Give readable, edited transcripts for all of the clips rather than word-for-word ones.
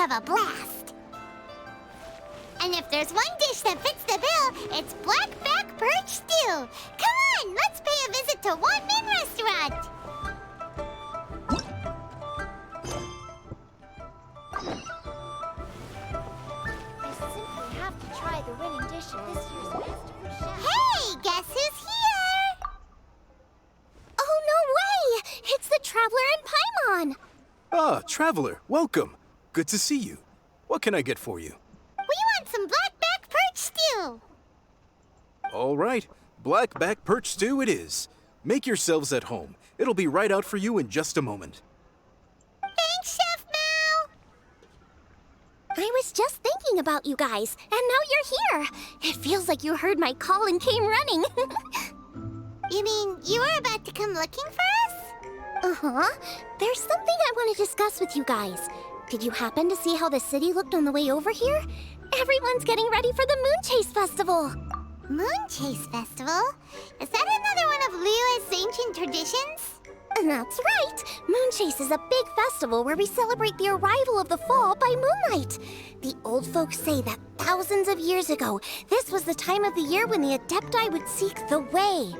have a blast. And if there's one dish that fits the bill, it's blackback perch stew. Come on, let's pay a visit to One Min Restaurant. I simply have to try the winning dish at this year's Master Chef. Hey, guess who's here? Oh, no way! It's the Traveler and Paimon! Ah, Traveler, welcome. Good to see you. What can I get for you? We want some blackback perch stew. All right, blackback perch stew it is. Make yourselves at home. It'll be right out for you in just a moment. Thanks, Chef Mao. I was just thinking about you guys, and now you're here. It feels like you heard my call and came running. You mean you were about to come looking for us? Uh-huh. There's something I want to discuss with you guys. Did you happen to see how the city looked on the way over here? Everyone's getting ready for the Moon Chase Festival. Moon Chase Festival? Is that another one of Liyue's ancient traditions? That's right. Moon Chase is a big festival where we celebrate the arrival of the fall by moonlight. The old folks say that thousands of years ago, this was the time of the year when the Adepti would seek the way.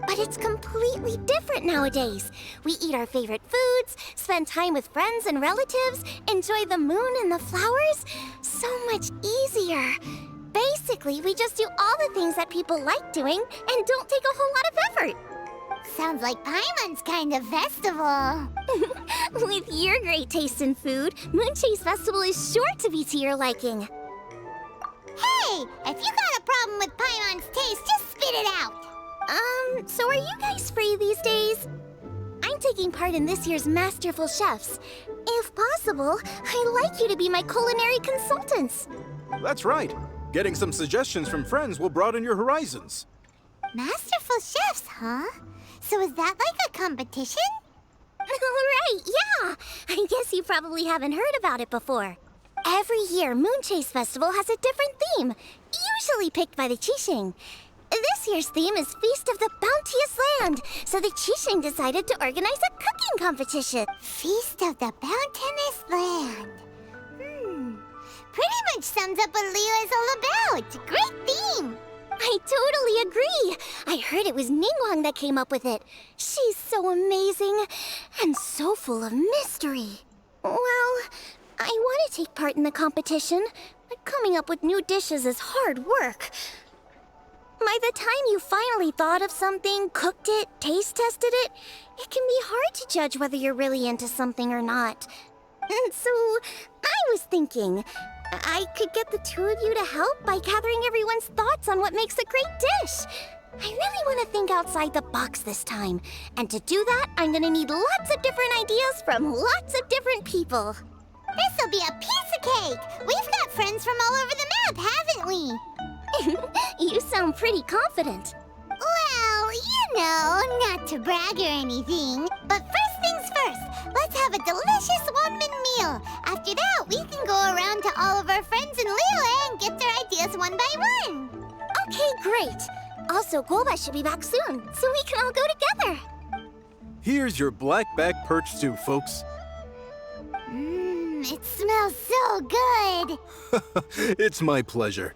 But it's completely different nowadays. We eat our favorite foods, spend time with friends and relatives, enjoy the moon and the flowers. So much easier. Basically, we just do all the things that people like doing and don't take a whole lot of effort. Sounds like Paimon's kind of festival. With your great taste in food, Moon Chase Festival is sure to be to your liking. Hey, if you got a problem with Paimon's taste, just spit it out. So are you guys free these days? I'm taking part in this year's Masterful Chefs. If possible, I'd like you to be my culinary consultants. That's right. Getting some suggestions from friends will broaden your horizons. Masterful chefs, huh? So is that like a competition? Right, yeah. I guess you probably haven't heard about it before. Every year, Moon Chase Festival has a different theme, usually picked by the Qixing. This year's theme is Feast of the Bounteous Land, so the Qixing decided to organize a cooking competition. Feast of the Bounteous Land. Pretty much sums up what Liyue is all about. Great theme. I totally agree. I heard it was Ningguang that came up with it. She's so amazing and so full of mystery. Well, I want to take part in the competition, but coming up with new dishes is hard work. By the time you finally thought of something, cooked it, taste tested it, it can be hard to judge whether you're really into something or not. And so, I was thinking, I could get the two of you to help by gathering everyone's thoughts on what makes a great dish. I really want to think outside the box this time. And to do that, I'm going to need lots of different ideas from lots of different people. This'll be a piece of cake. We've got friends from all over the map, haven't we? You sound pretty confident. Well, you know, not to brag or anything. But first things first, let's have a delicious one-min meal. After that, we can go around to all of our friends in Liyue and get their ideas one by one. Okay, great. Also, Golba should be back soon, so we can all go together. Here's your blackback perch stew, folks. It smells so good. It's my pleasure.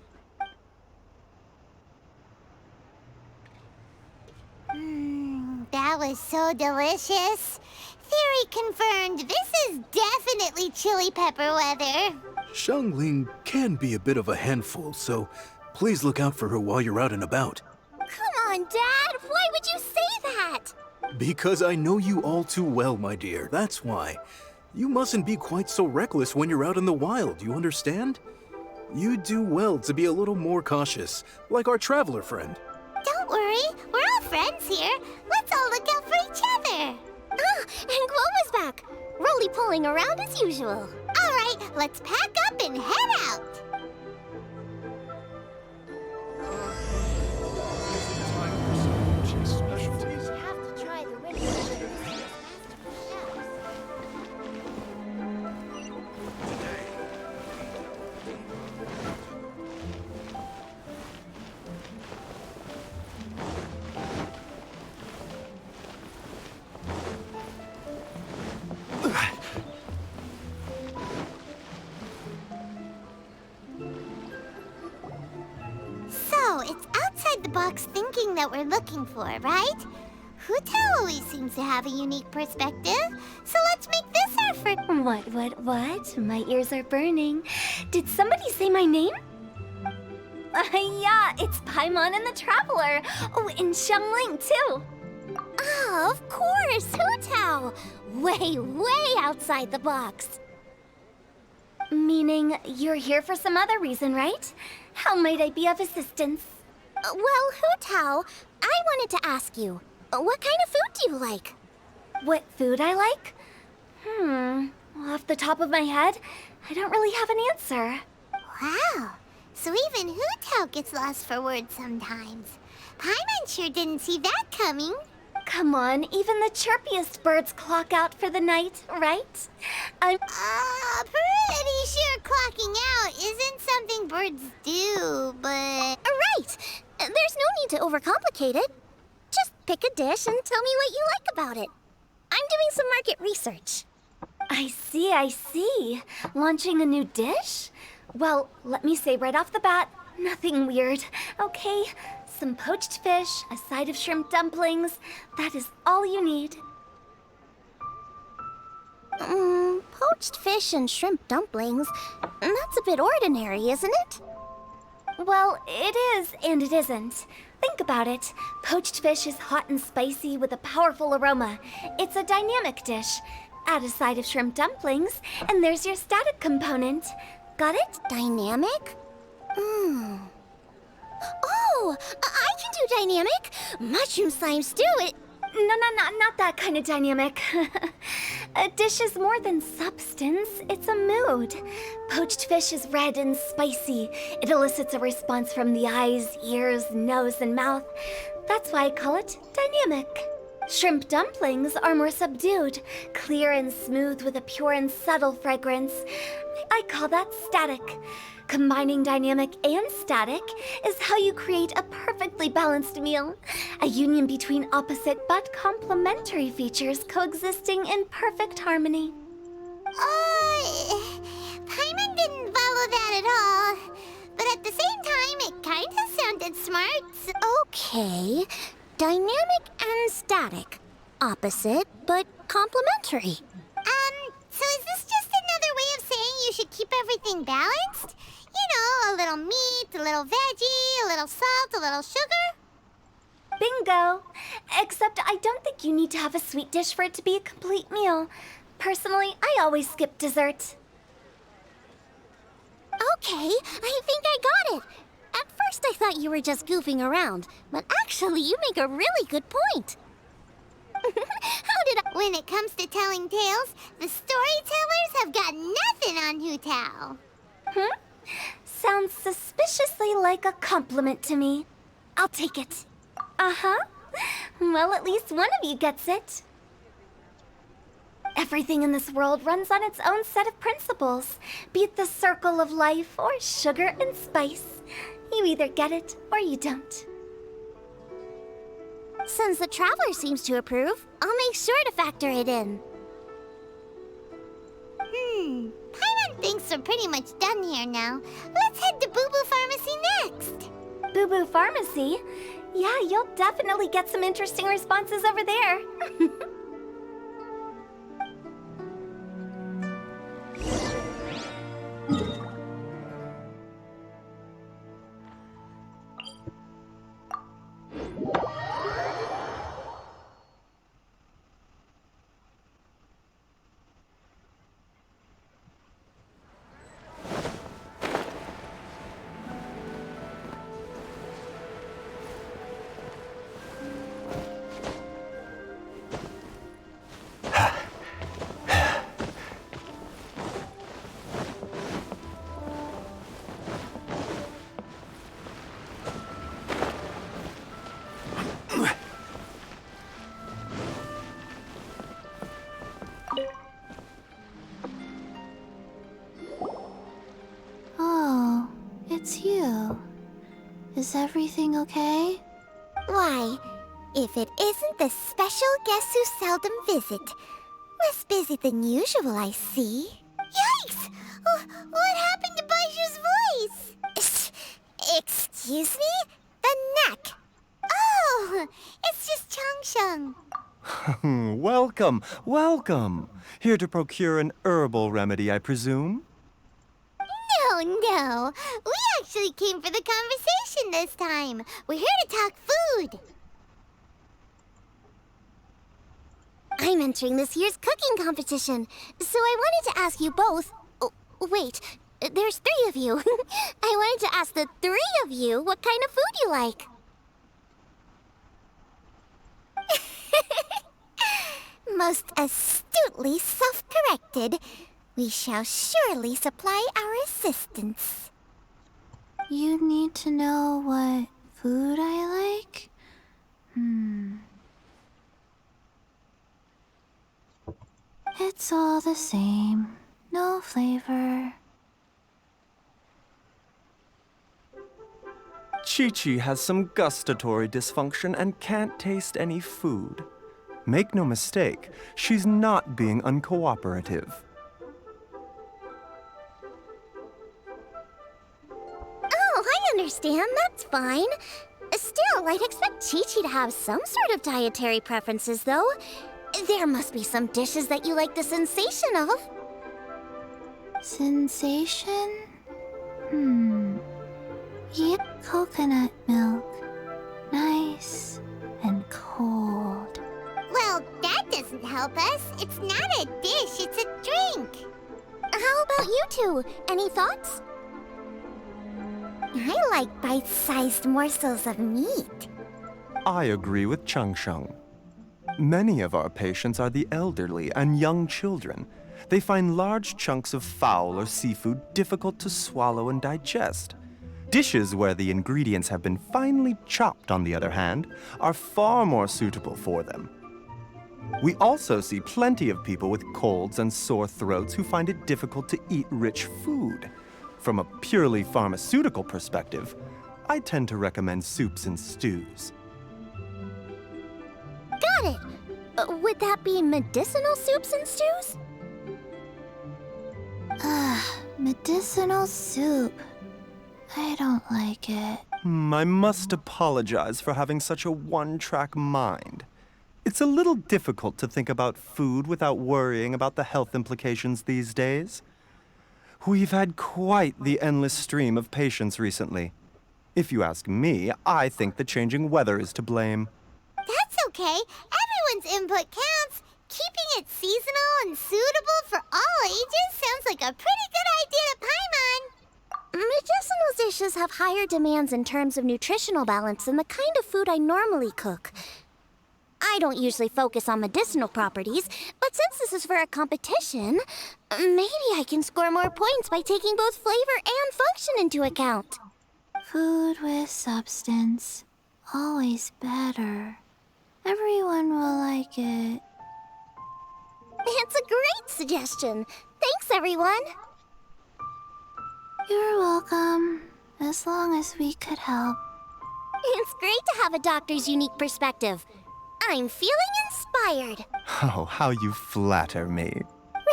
That was so delicious. Theory confirmed, this is definitely chili pepper weather. Xiangling can be a bit of a handful, so please look out for her while you're out and about. Come on, Dad. Why would you say that? Because I know you all too well, my dear. That's why. You mustn't be quite so reckless when you're out in the wild, you understand? You do well to be a little more cautious, like our traveler friend. Don't worry, we're all friends here. Let's all look out for each other. Ah, and Globa's back. Roly-poling around as usual. All right, let's pack up and head out. Specialties. Have to try the winning dish at this year's Masterful Chefs. that we're looking for, right? Hutao always seems to have a unique perspective, so let's make this our first. What? My ears are burning. Did somebody say my name? Yeah, it's Paimon and the Traveler. Oh, and Xiangling, too. Oh, of course, Hutao! Way outside the box. Meaning you're here for some other reason, right? How might I be of assistance? Well, Hutao, I wanted to ask you, what kind of food do you like? What food I like? Off the top of my head, I don't really have an answer. Wow, so even Hutao gets lost for words sometimes. Paimon sure didn't see that coming. Come on, even the chirpiest birds clock out for the night, right? I'm... Pretty sure clocking out isn't something birds do, but... Right! There's no need to overcomplicate it. Just pick a dish and tell me what you like about it. I'm doing some market research. I see. Launching a new dish? Well, let me say right off the bat, nothing weird, okay? Some poached fish, a side of shrimp dumplings. That is all you need. Poached fish and shrimp dumplings? That's a bit ordinary, isn't it? Well, it is and it isn't. Think about it. Poached fish is hot and spicy with a powerful aroma. It's a dynamic dish. Add a side of shrimp dumplings, and there's your static component. Got it? Dynamic? Oh, I can do dynamic. Mushroom slime stew it. No, not that kind of dynamic. A dish is more than substance, it's a mood. Poached fish is red and spicy. It elicits a response from the eyes, ears, nose, and mouth. That's why I call it dynamic. Shrimp dumplings are more subdued, clear and smooth with a pure and subtle fragrance. I call that static. Combining dynamic and static is how you create a perfectly balanced meal. A union between opposite but complementary features coexisting in perfect harmony. Paimon didn't follow that at all. But at the same time, it kinda sounded smart. Okay, dynamic and static. Opposite, but complementary. So is this just another way of saying you should keep everything balanced? You know, a little meat, a little veggie, a little salt, a little sugar? Bingo! Except I don't think you need to have a sweet dish for it to be a complete meal. Personally, I always skip dessert. Okay, I think I got it. At first I thought you were just goofing around, but actually you make a really good point. When it comes to telling tales, the storytellers have got nothing on Hutao. Sounds suspiciously like a compliment to me. I'll take it. Uh-huh. Well, at least one of you gets it. Everything in this world runs on its own set of principles, be it the circle of life or sugar and spice. You either get it or you don't. Since the Traveler seems to approve, I'll make sure to factor it in. Paimon thinks we're pretty much done here now. Let's head to Boo Boo Pharmacy next. Boo Boo Pharmacy? Yeah, you'll definitely get some interesting responses over there. Oh, it's you. Is everything okay? Why, if it isn't the special guest who seldom visit. Less busy than usual, I see. Yikes! What happened to Baishu's voice? Excuse me? The neck. Oh, Oh, it's just Changsheng. Welcome, welcome. Here to procure an herbal remedy, I presume? No, no. We actually came for the conversation this time. We're here to talk food. I'm entering this year's cooking competition, so I wanted to ask you both. Oh, wait, there's 3 of you. I wanted to ask the 3 of you what kind of food you like. Most astutely self-corrected. We shall surely supply our assistance. You need to know what food I like? It's all the same. No flavor. Chi-Chi has some gustatory dysfunction and can't taste any food. Make no mistake, she's not being uncooperative. Oh, I understand. That's fine. Still, I'd expect Chi-Chi to have some sort of dietary preferences, though. There must be some dishes that you like the sensation of. Sensation? Yep, coconut milk. Nice and cold. Well, that doesn't help us. It's not a dish, it's a drink. How about you two? Any thoughts? I like bite-sized morsels of meat. I agree with Changsheng. Many of our patients are the elderly and young children. They find large chunks of fowl or seafood difficult to swallow and digest. Dishes where the ingredients have been finely chopped, on the other hand, are far more suitable for them. We also see plenty of people with colds and sore throats who find it difficult to eat rich food. From a purely pharmaceutical perspective, I tend to recommend soups and stews. Got it. Would that be medicinal soups and stews? Medicinal soup. I don't like it. I must apologize for having such a one-track mind. It's a little difficult to think about food without worrying about the health implications these days. We've had quite the endless stream of patients recently. If you ask me, I think the changing weather is to blame. That's okay. Everyone's input counts. Keeping it seasonal and suitable for all ages sounds like a pretty good idea to Paimon. Medicinal dishes have higher demands in terms of nutritional balance than the kind of food I normally cook. I don't usually focus on medicinal properties, but since this is for a competition, maybe I can score more points by taking both flavor and function into account. Food with substance. Always better. Everyone will like it. It's a great suggestion. Thanks, everyone. You're welcome. As long as we could help. It's great to have a doctor's unique perspective. I'm feeling inspired. Oh, how you flatter me.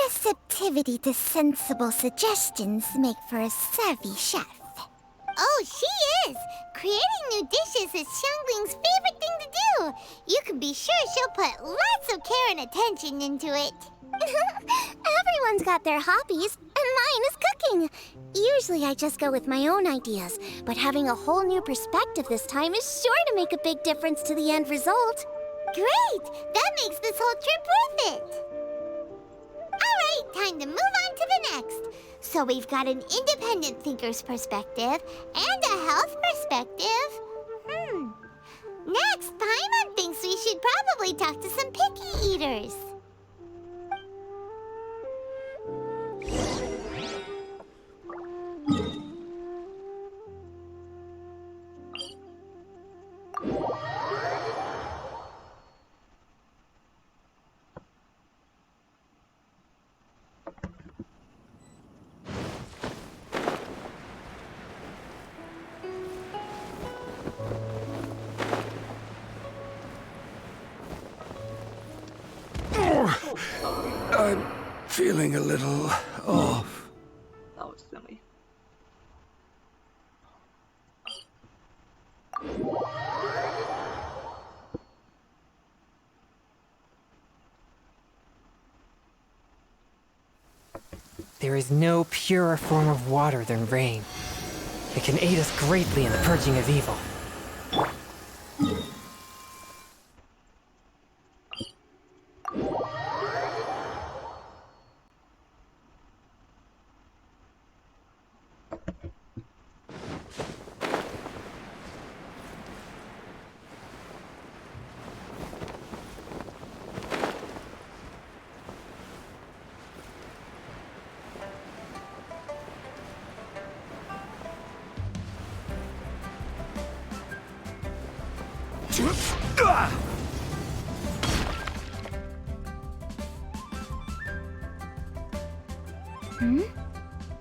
Receptivity to sensible suggestions make for a savvy chef. Oh, she is! Creating new dishes is Xiangling's favorite thing to do. You can be sure she'll put lots of care and attention into it. Everyone's got their hobbies, and mine is cooking. Usually I just go with my own ideas, but having a whole new perspective this time is sure to make a big difference to the end result. Great! That makes this whole trip worth it. Alright, time to move on to the next. So we've got an independent thinker's perspective and a health perspective. Next, Paimon thinks we should probably talk to some picky eaters. I'm feeling a little off. That was silly. There is no purer form of water than rain. It can aid us greatly in the purging of evil.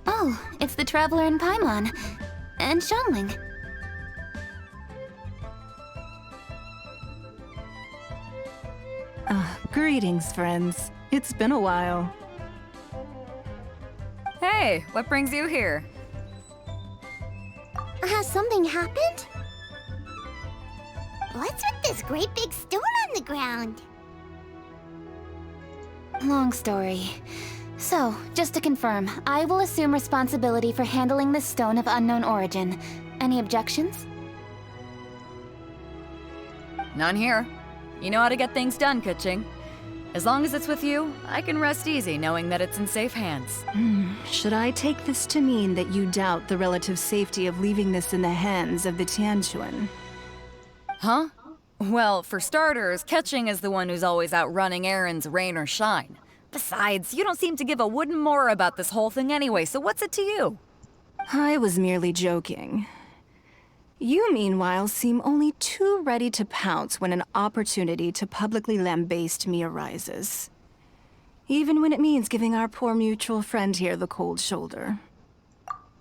Oh, it's the Traveler in Paimon. And Xiangling. Greetings, friends. It's been a while. Hey, what brings you here? Has something happened? What's with this great big stone on the ground? Long story. So, just to confirm, I will assume responsibility for handling this stone of unknown origin. Any objections? None here. You know how to get things done, Kuching. As long as it's with you, I can rest easy knowing that it's in safe hands. Should I take this to mean that you doubt the relative safety of leaving this in the hands of the Tianquan? Huh? Well, for starters, Kuching is the one who's always out running errands, rain or shine. Besides, you don't seem to give a wooden more about this whole thing anyway, so what's it to you? I was merely joking. You, meanwhile, seem only too ready to pounce when an opportunity to publicly lambaste me arises. Even when it means giving our poor mutual friend here the cold shoulder.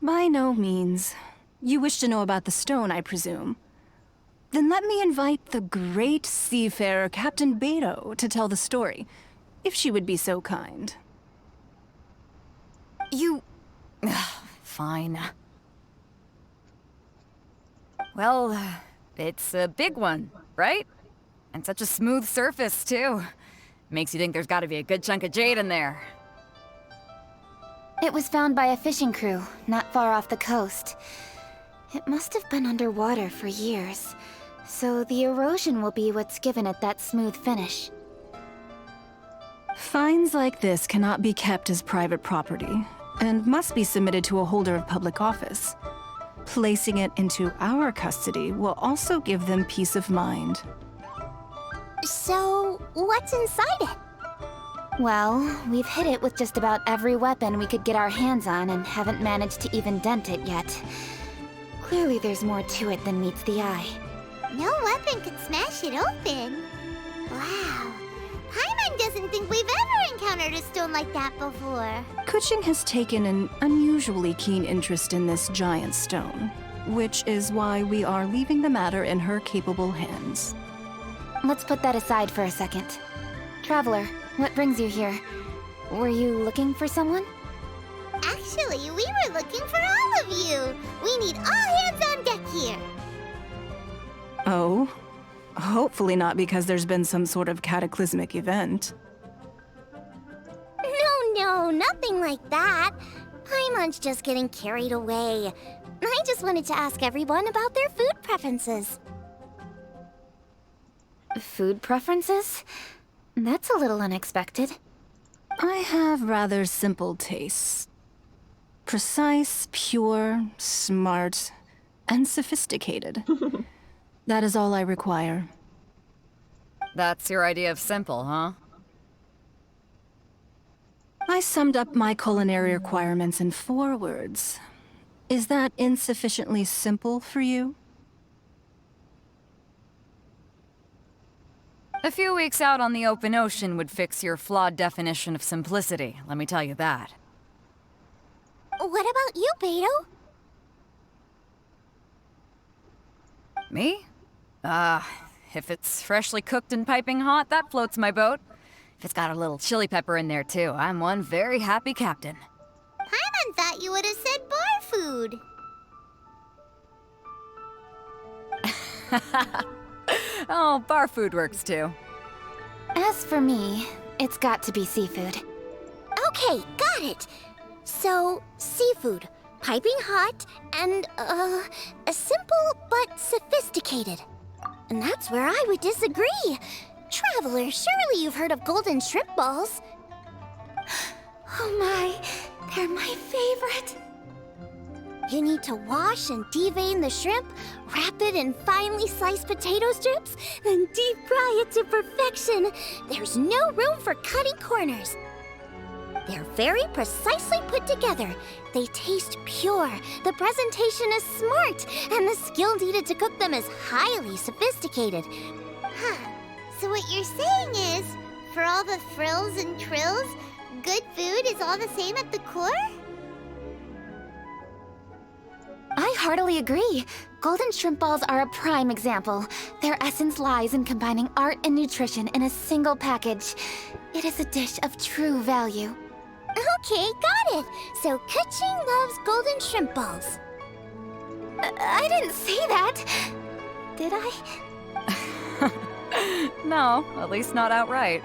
By no means. You wish to know about the stone, I presume. Then let me invite the great seafarer Captain Beto to tell the story, if she would be so kind. You... Fine. Well, it's a big one, right? And such a smooth surface, too. Makes you think there's gotta be a good chunk of jade in there. It was found by a fishing crew, not far off the coast. It must have been underwater for years, so the erosion will be what's given it that smooth finish. Finds like this cannot be kept as private property, and must be submitted to a holder of public office. Placing it into our custody will also give them peace of mind. So, what's inside it? Well, we've hit it with just about every weapon we could get our hands on and haven't managed to even dent it yet. Clearly there's more to it than meets the eye. No weapon could smash it open. Wow. Paimon doesn't think we've ever encountered a stone like that before. Kuching has taken an unusually keen interest in this giant stone, which is why we are leaving the matter in her capable hands. Let's put that aside for a second. Traveler, what brings you here? Were you looking for someone? Actually, we were looking for all of you. We need all hands on deck here. Oh? Hopefully not because there's been some sort of cataclysmic event. No, nothing like that. Paimon's just getting carried away. I just wanted to ask everyone about their food preferences. Food preferences? That's a little unexpected. I have rather simple tastes. Precise, pure, smart, and sophisticated. That is all I require. That's your idea of simple, huh? I summed up my culinary requirements in 4 words. Is that insufficiently simple for you? A few weeks out on the open ocean would fix your flawed definition of simplicity, let me tell you that. What about you, Beto? Me? If it's freshly cooked and piping hot, that floats my boat. If it's got a little chili pepper in there too, I'm one very happy captain. Paimon thought you would have said bar food. Oh, bar food works too. As for me, it's got to be seafood. Okay, got it. So, seafood, piping hot, and, simple but sophisticated. And that's where I would disagree. Traveler, surely you've heard of golden shrimp balls. Oh my, they're my favorite. You need to wash and devein the shrimp, wrap it in finely sliced potato strips, then deep fry it to perfection. There's no room for cutting corners. They're very precisely put together. They taste pure, the presentation is smart, and the skill needed to cook them is highly sophisticated. Huh. So what you're saying is, for all the frills and trills, good food is all the same at the core? I heartily agree. Golden shrimp balls are a prime example. Their essence lies in combining art and nutrition in a single package. It is a dish of true value. Okay, got it. So Kuching loves golden shrimp balls. I didn't say that. Did I? No, at least not outright.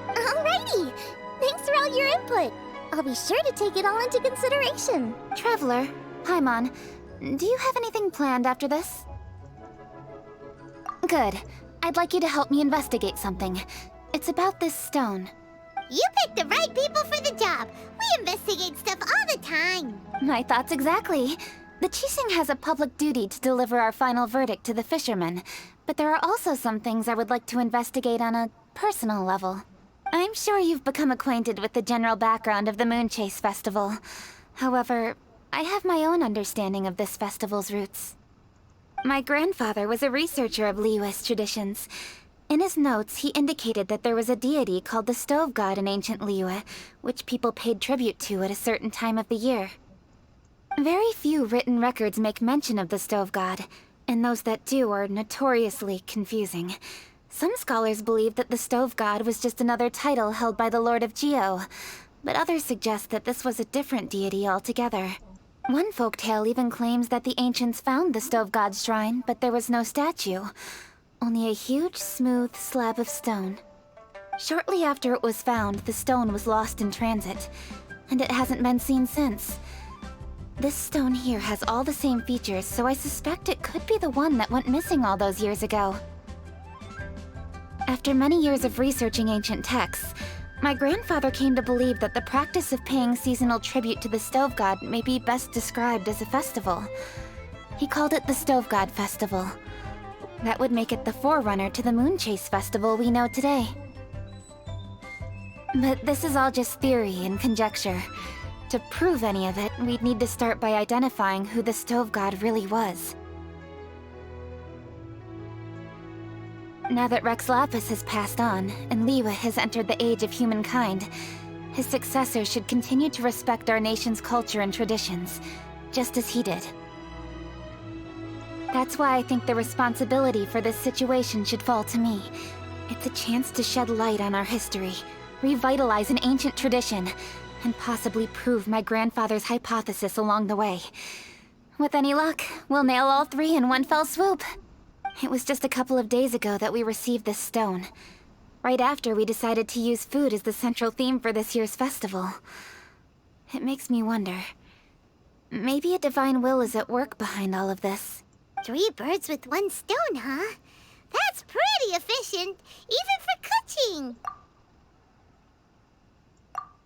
Alrighty. Thanks for all your input. I'll be sure to take it all into consideration. Traveler, Paimon, do you have anything planned after this? Good. I'd like you to help me investigate something. It's about this stone. You picked the right people for the job. We investigate stuff all the time. My thoughts exactly. The Qixing has a public duty to deliver our final verdict to the fishermen, but there are also some things I would like to investigate on a personal level. I'm sure you've become acquainted with the general background of the Moonchase Festival. However, I have my own understanding of this festival's roots. My grandfather was a researcher of Liyue's traditions. In his notes, he indicated that there was a deity called the Stove God in ancient Liyue, which people paid tribute to at a certain time of the year. Very few written records make mention of the Stove God, and those that do are notoriously confusing. Some scholars believe that the Stove God was just another title held by the Lord of Geo, but others suggest that this was a different deity altogether. One folktale even claims that the ancients found the Stove God's shrine, but there was no statue. Only a huge, smooth slab of stone. Shortly after it was found, the stone was lost in transit, and it hasn't been seen since. This stone here has all the same features, so I suspect it could be the one that went missing all those years ago. After many years of researching ancient texts, my grandfather came to believe that the practice of paying seasonal tribute to the Stove God may be best described as a festival. He called it the Stove God Festival. That would make it the forerunner to the Moonchase Festival we know today. But this is all just theory and conjecture. To prove any of it, we'd need to start by identifying who the Stove God really was. Now that Rex Lapis has passed on, and Liyue has entered the age of humankind, his successor should continue to respect our nation's culture and traditions, just as he did. That's why I think the responsibility for this situation should fall to me. It's a chance to shed light on our history, revitalize an ancient tradition, and possibly prove my grandfather's hypothesis along the way. With any luck, we'll nail all three in one fell swoop. It was just a couple of days ago that we received this stone. Right after we decided to use food as the central theme for this year's festival. It makes me wonder. Maybe a divine will is at work behind all of this. 3 birds with 1 stone, huh? That's pretty efficient, even for Kuching.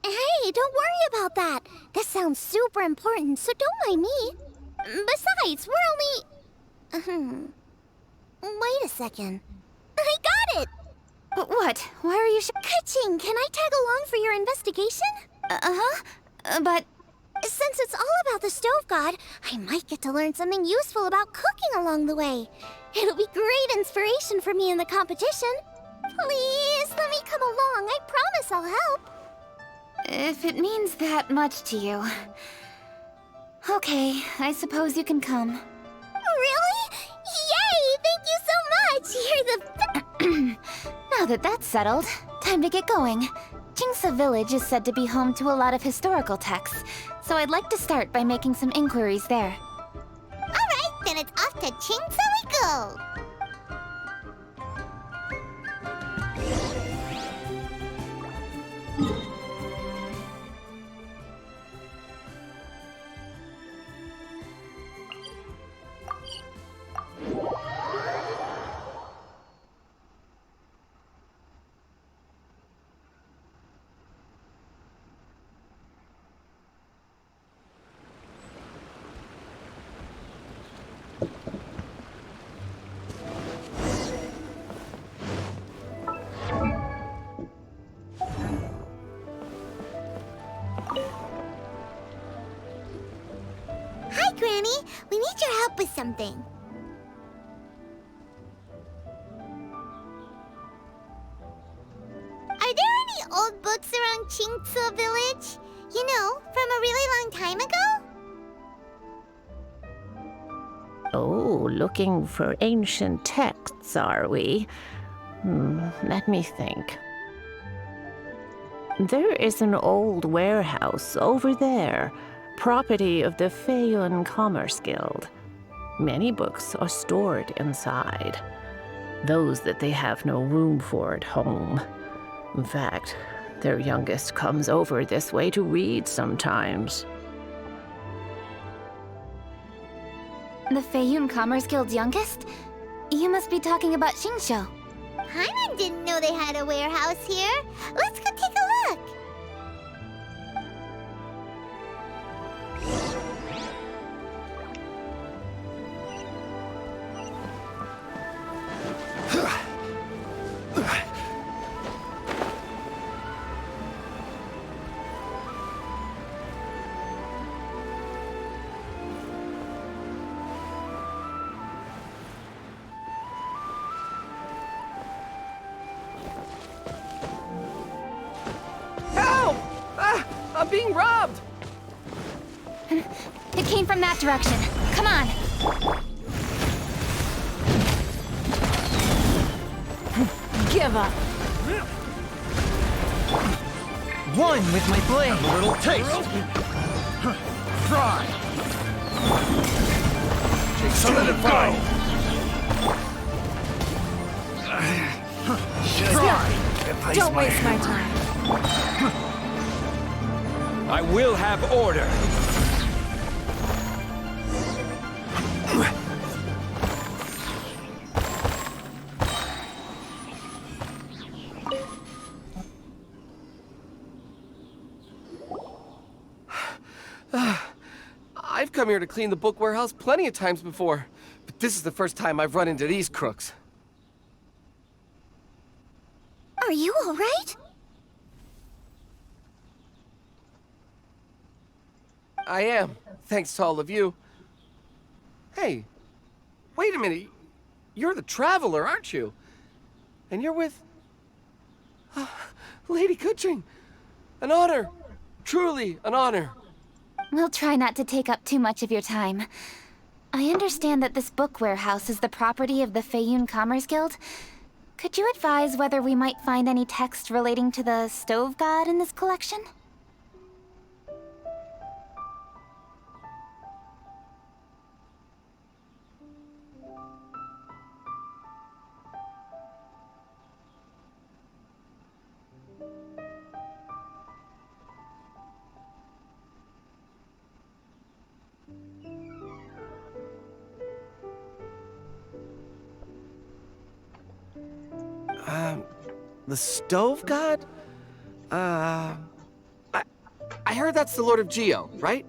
Hey, don't worry about that. This sounds super important, so don't mind me. Besides, we're only... Wait a second. I got it! What? Why are you Kuching, can I tag along for your investigation? But... Since it's all about the Stove God, I might get to learn something useful about cooking along the way. It'll be great inspiration for me in the competition. Please, let me come along. I promise I'll help. If it means that much to you... Okay, I suppose you can come. Really? Yay! Thank you so much! You're the... Now that that's settled, time to get going. Jingsa Village is said to be home to a lot of historical texts, so I'd like to start by making some inquiries there. Alright, then it's off to Qingsa we go! up with something. Are there any old books around Qingce village? You know, from a really long time ago? Oh, looking for ancient texts, are we? Let me think. There is an old warehouse over there, property of the Feiyun Commerce Guild. Many books are stored inside, those that they have no room for at home. In fact, their youngest comes over this way to read sometimes. The Feiyun Commerce Guild's youngest? You must be talking about Xingqiu. Paimon didn't know they had a warehouse here. Let's go take a look. Help! I'm being robbed! It came from that direction. Come on. Give up! One with my blade! A little taste. Try. Solidify. Try. Don't waste my time. I will have order. I've come here to clean the book warehouse plenty of times before, but this is the first time I've run into these crooks. Are you all right? I am, thanks to all of you. Hey, wait a minute. You're the Traveler, aren't you? And you're with... Lady Kuching. An honor. Truly an honor. We'll try not to take up too much of your time. I understand that this book warehouse is the property of the Feiyun Commerce Guild. Could you advise whether we might find any text relating to the Stove God in this collection? The Stove God? I heard that's the Lord of Geo, right?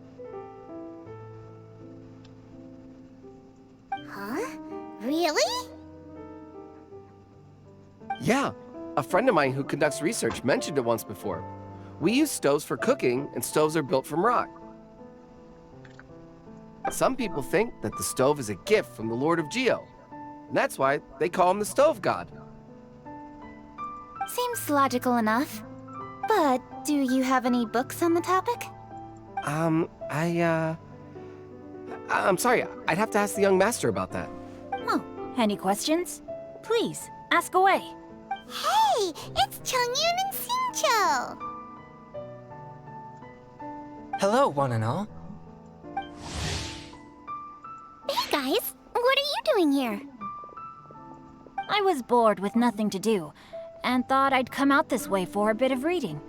Huh? Really? Yeah. A friend of mine who conducts research mentioned it once before. We use stoves for cooking, and stoves are built from rock. Some people think that the stove is a gift from the Lord of Geo, and that's why they call him the Stove God. Seems logical enough. But do you have any books on the topic? I'm sorry, I'd have to ask the young master about that. Oh, any questions? Please, ask away. Hey, it's Chongyun and Xingqiu. Hello, one and all. Hey guys, what are you doing here? I was bored with nothing to do, and thought I'd come out this way for a bit of reading.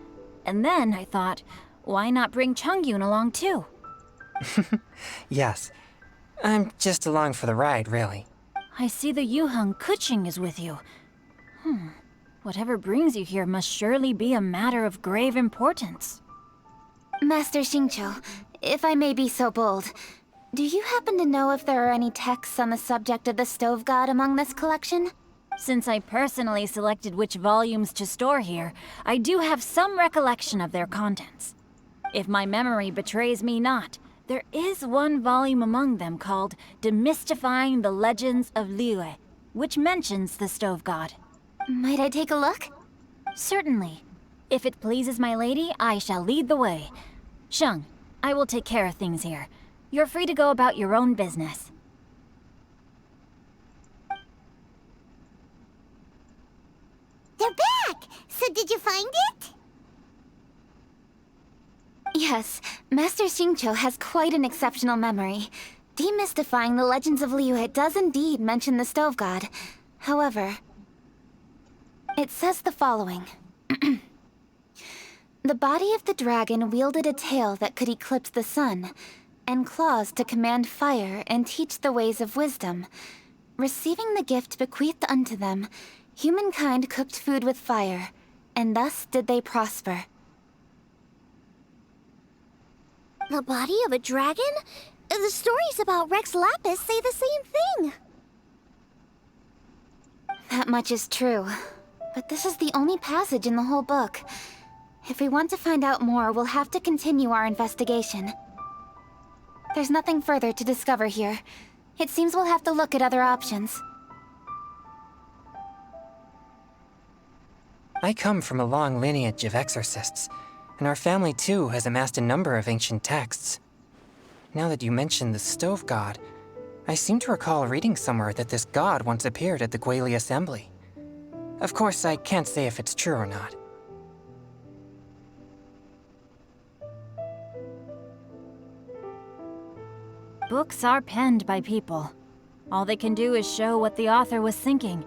And then I thought, why not bring Chongyun along too? Yes. I'm just along for the ride, really. I see the Yuheng Kuching is with you. Whatever brings you here must surely be a matter of grave importance. Master Xingqiu, if I may be so bold, do you happen to know if there are any texts on the subject of the Stove God among this collection? Since I personally selected which volumes to store here, I do have some recollection of their contents. If my memory betrays me not, There is one volume among them called Demystifying the Legends of Liyue, which mentions the Stove God. Might I take a look? Certainly. If it pleases my lady, I shall lead the way. Sheng, I will take care of things here. You're free to go about your own business. They're back! So did you find it? Yes, Master Xingqiu has quite an exceptional memory. Demystifying the legends of Liyue does indeed mention the Stove God. However, it says the following. The body of the dragon wielded a tail that could eclipse the sun, and claws to command fire and teach the ways of wisdom. Receiving the gift bequeathed unto them, humankind cooked food with fire, and thus did they prosper. The body of a dragon? The stories about Rex Lapis say the same thing. That much is true. But this is the only passage in the whole book. If we want to find out more, we'll have to continue our investigation. There's nothing further to discover here. It seems we'll have to look at other options. I come from a long lineage of exorcists, and our family too has amassed a number of ancient texts. Now that you mention the Stove God, I seem to recall reading somewhere that this god once appeared at the Guili Assembly. Of course, I can't say if it's true or not. Books are penned by people. All they can do is show what the author was thinking.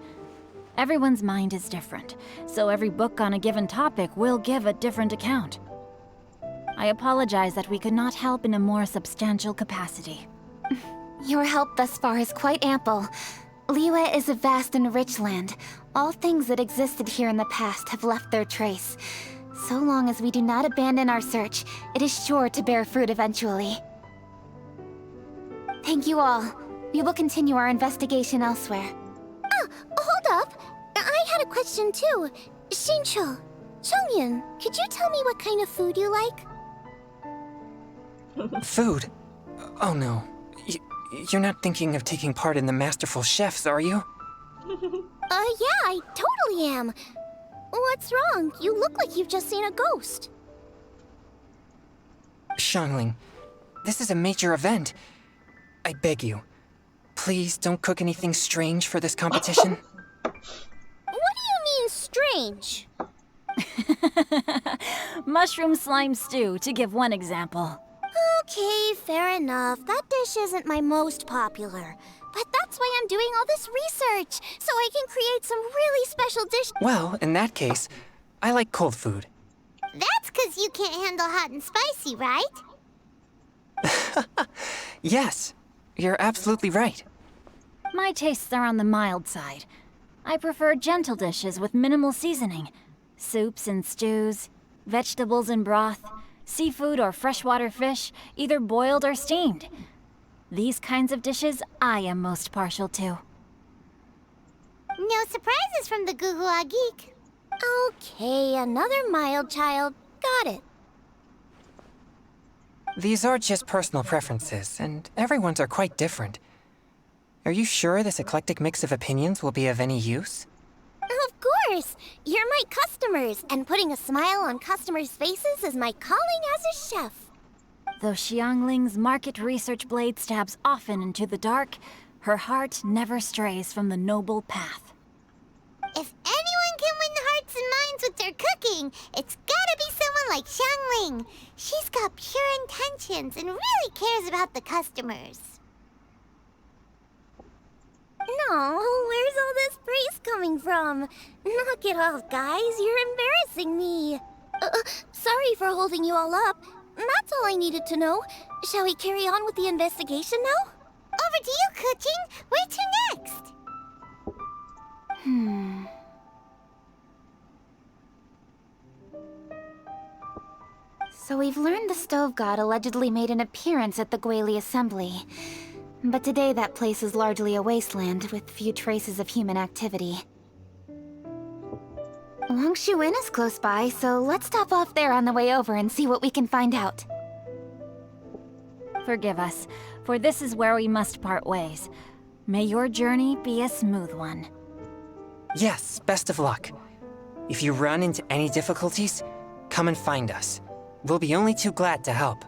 Everyone's mind is different, so every book on a given topic will give a different account. I apologize that we could not help in a more substantial capacity. Your help thus far is quite ample. Liyue is a vast and rich land. All things that existed here in the past have left their trace. So long as we do not abandon our search, it is sure to bear fruit eventually. Thank you all. We will continue our investigation elsewhere. Oh, hold up. I had a question too. Xingqiu, Chongyan, could you tell me what kind of food you like? Food? Oh no. You're not thinking of taking part in the Masterful Chefs, are you? Yeah, I totally am. What's wrong? You look like you've just seen a ghost. Xiangling, this is a major event. I beg you, please don't cook anything strange for this competition. What do you mean, strange? Mushroom slime stew, to give one example. Okay, fair enough. That dish isn't my most popular. But that's why I'm doing all this research, so I can create some really special dishes. Well, in that case, I like cold food. That's 'cause you can't handle hot and spicy, right? Yes, you're absolutely right. My tastes are on the mild side. I prefer gentle dishes with minimal seasoning. Soups and stews, vegetables and broth, seafood or freshwater fish, either boiled or steamed. These kinds of dishes I am most partial to. No surprises from the Gugua Geek. Okay, another mild child. Got it. These are just personal preferences, and everyone's are quite different. Are you sure this eclectic mix of opinions will be of any use? Of course! You're my customers, and putting a smile on customers' faces is my calling as a chef. Though Xiangling's market research blade stabs often into the dark, her heart never strays from the noble path. If anyone can win hearts and minds with their cooking, it's gotta be someone like Xiangling. She's got pure intentions and really cares about the customers. No, where's all this praise coming from? Knock it off, guys. You're embarrassing me. Sorry for holding you all up. That's all I needed to know. Shall we carry on with the investigation now? Over to you, Kuching. Where to next? So we've learned the Stove God allegedly made an appearance at the Guili Assembly. But today that place is largely a wasteland with few traces of human activity. Longshu Inn is close by, so let's stop off there on the way over and see what we can find out. Forgive us, for this is where we must part ways. May your journey be a smooth one. Yes, best of luck. If you run into any difficulties, come and find us. We'll be only too glad to help.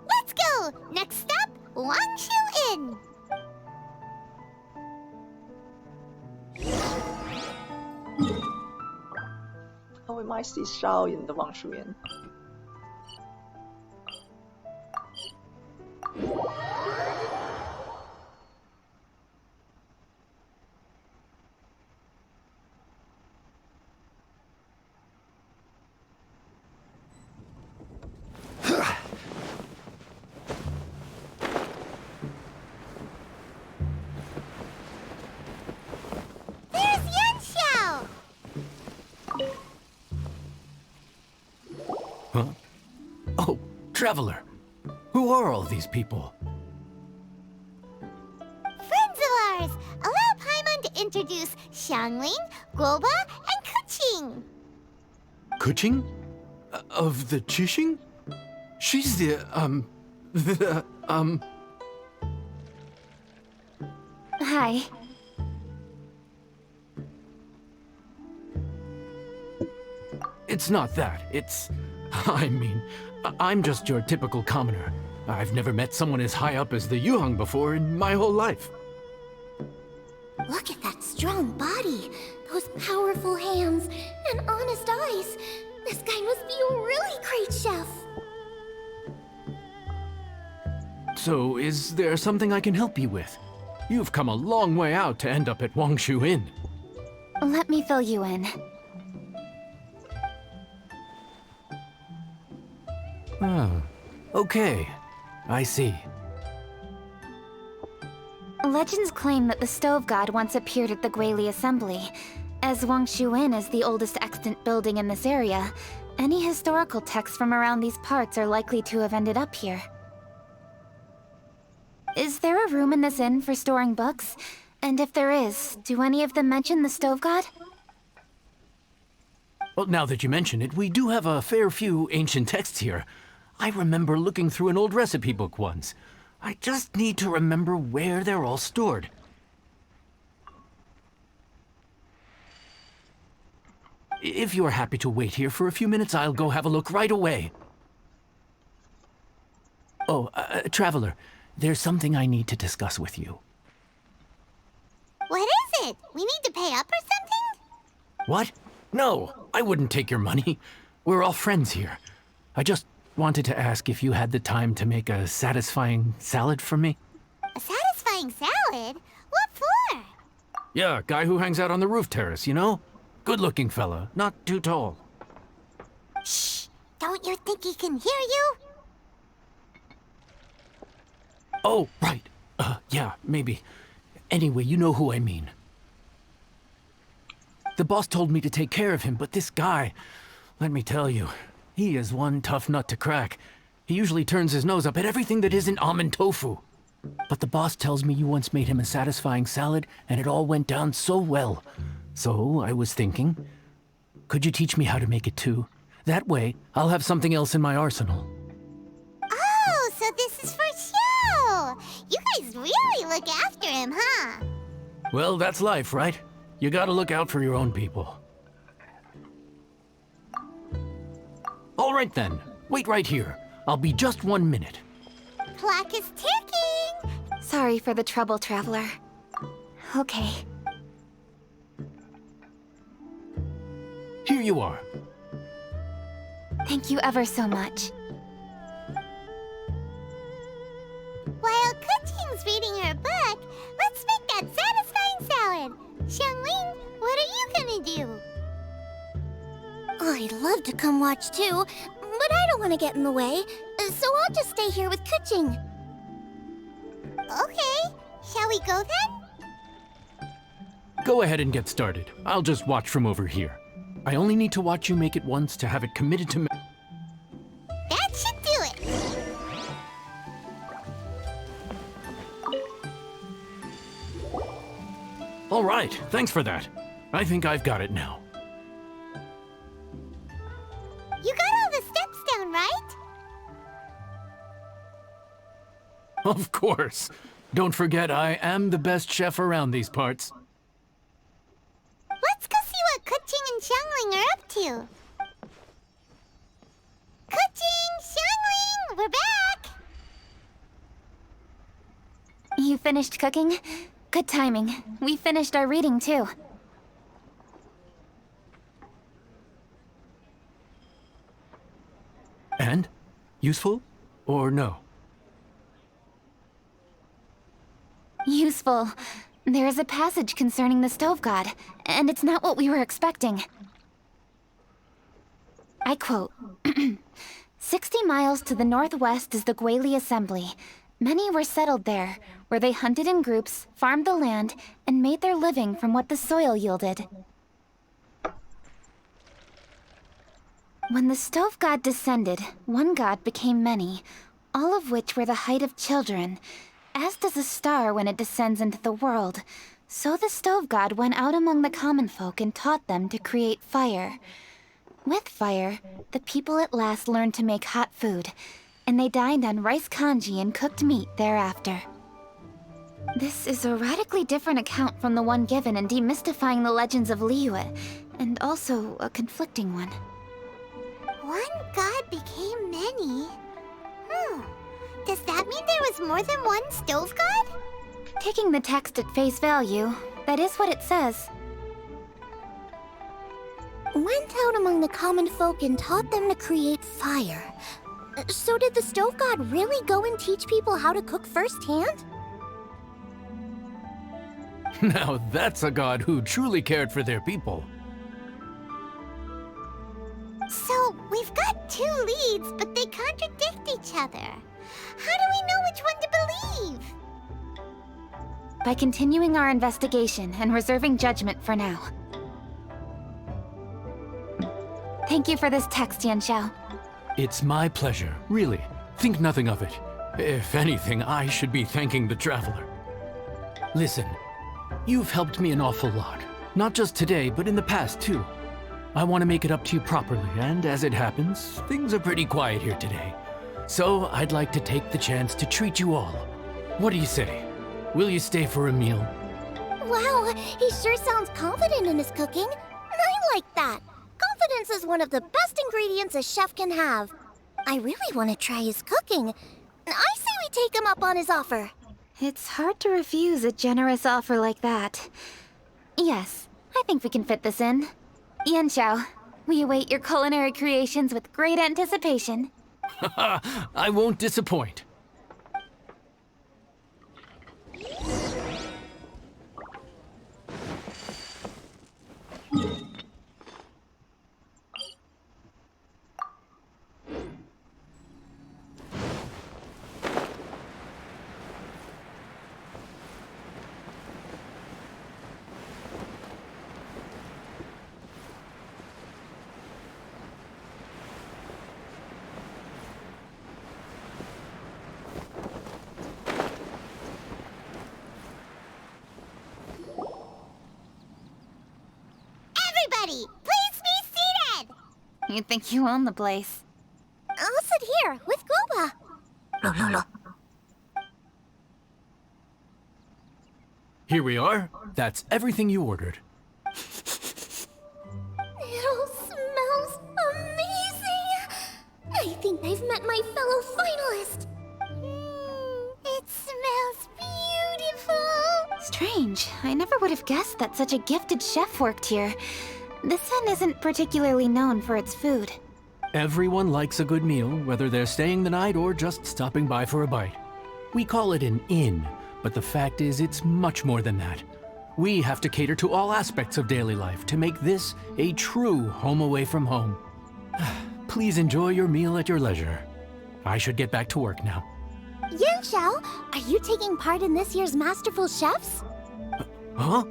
Let's go! Next stop, Wangshu Inn. 那 we might see Shao in the Wangshu Inn. There's Yanxiao! Huh? Oh, Traveler. Who are all these people? Friends of ours! Allow Paimon to introduce Xiangling, Guoba, and Kuqing. Kuching? Of the Chishing? She's the, Hi. It's not that. It's... I mean, I'm just your typical commoner. I've never met someone as high up as the Yuheng before in my whole life. Look at that strong body, those powerful hands, and honest eyes. This guy must be a really great chef. So, is there something I can help you with? You've come a long way out to end up at Wangshu Inn. Let me fill you in. Oh, okay. I see. Legends claim that the Stove God once appeared at the Guili Assembly. As Wangshu Inn is the oldest extant building in this area, any historical texts from around these parts are likely to have ended up here. Is there a room in this inn for storing books? And if there is, do any of them mention the Stove God? Well, now that you mention it, we do have a fair few ancient texts here. I remember looking through an old recipe book once. I just need to remember where they're all stored. If you're happy to wait here for a few minutes, I'll go have a look right away. Oh, Traveler, there's something I need to discuss with you. What is it? We need to pay up or something? What? No, I wouldn't take your money. We're all friends here. I just wanted to ask if you had the time to make a satisfying salad for me. A satisfying salad? What for? Yeah, guy who hangs out on the roof terrace, you know? Good-looking fella, not too tall. Shh! Don't you think he can hear you? Oh, right. Yeah, maybe. Anyway, you know who I mean. The boss told me to take care of him, but this guy, let me tell you, he is one tough nut to crack. He usually turns his nose up at everything that isn't almond tofu. But the boss tells me you once made him a satisfying salad, and it all went down so well. So I was thinking, could you teach me how to make it too? That way, I'll have something else in my arsenal. Oh, so this is for show! You guys really look after him, huh? Well, that's life, right? You gotta look out for your own people. All right then, wait right here. I'll be just 1 minute. Clock is ticking! Sorry for the trouble, Traveler. Okay. Here you are. Thank you ever so much. While Kuqing's reading her book, let's make that satisfying salad. Xiangling, what are you gonna do? I'd love to come watch too, but I don't want to get in the way, so I'll just stay here with Kuqing. Okay, shall we go then? Go ahead and get started. I'll just watch from over here. I only need to watch you make it once to have it committed to me. That should do it! All right, thanks for that. I think I've got it now. You got all the steps down, right? Of course. Don't forget, I am the best chef around these parts. Let's go see what Kuching and Xiangling are up to. Kuching! Xiangling! We're back! You finished cooking? Good timing. We finished our reading, too. And? Useful? Or no? Useful. There is a passage concerning the Stove God, and it's not what we were expecting. I quote, 60 miles to the northwest is the Guili Assembly. Many were settled there, where they hunted in groups, farmed the land, and made their living from what the soil yielded. When the Stove God descended, one god became many, all of which were the height of children. As does a star when it descends into the world, so the Stove God went out among the common folk and taught them to create fire. With fire, the people at last learned to make hot food, and they dined on rice congee and cooked meat thereafter. This is a radically different account from the one given in Demystifying the Legends of Liyue, and also a conflicting one. One god became many? Does that mean there was more than one Stove God? Taking the text at face value, that is what it says. Went out among the common folk and taught them to create fire. So did the Stove God really go and teach people how to cook firsthand? Now that's a god who truly cared for their people. So, we've got two leads, but they contradict each other. How do we know which one to believe? By continuing our investigation and reserving judgment for now. Thank you for this text, Yanxiao. It's my pleasure, really. Think nothing of it. If anything, I should be thanking the traveler. Listen, you've helped me an awful lot. Not just today, but in the past, too. I want to make it up to you properly, and as it happens, things are pretty quiet here today. So I'd like to take the chance to treat you all. What do you say? Will you stay for a meal? Wow, he sure sounds confident in his cooking. I like that. Confidence is one of the best ingredients a chef can have. I really want to try his cooking. I say we take him up on his offer. It's hard to refuse a generous offer like that. Yes, I think we can fit this in. Yanxiao, we await your culinary creations with great anticipation. I won't disappoint. Everybody, please be seated! You think you own the place. I'll sit here with Guoba. Here we are. That's everything you ordered. It all smells amazing. I think I've met my fellow finalist. It smells beautiful. Strange. I never would have guessed that such a gifted chef worked here. This inn isn't particularly known for its food. Everyone likes a good meal, whether they're staying the night or just stopping by for a bite. We call it an inn, but the fact is it's much more than that. We have to cater to all aspects of daily life to make this a true home away from home. Please enjoy your meal at your leisure. I should get back to work now. Yanxiao, are you taking part in this year's Masterful Chefs? Huh?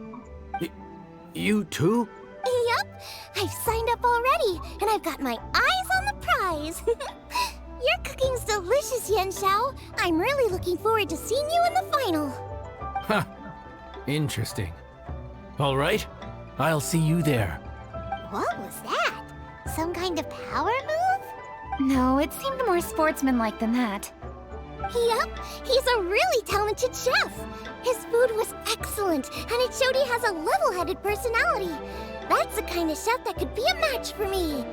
You too? Yep, I've signed up already, and I've got my eyes on the prize. Your cooking's delicious, Yanxiao. I'm really looking forward to seeing you in the final. Huh. Interesting. All right, I'll see you there. What was that? Some kind of power move? No, it seemed more sportsmanlike than that. Yep, he's a really talented chef. His food was excellent, and it showed he has a level-headed personality. That's the kind of chef that could be a match for me.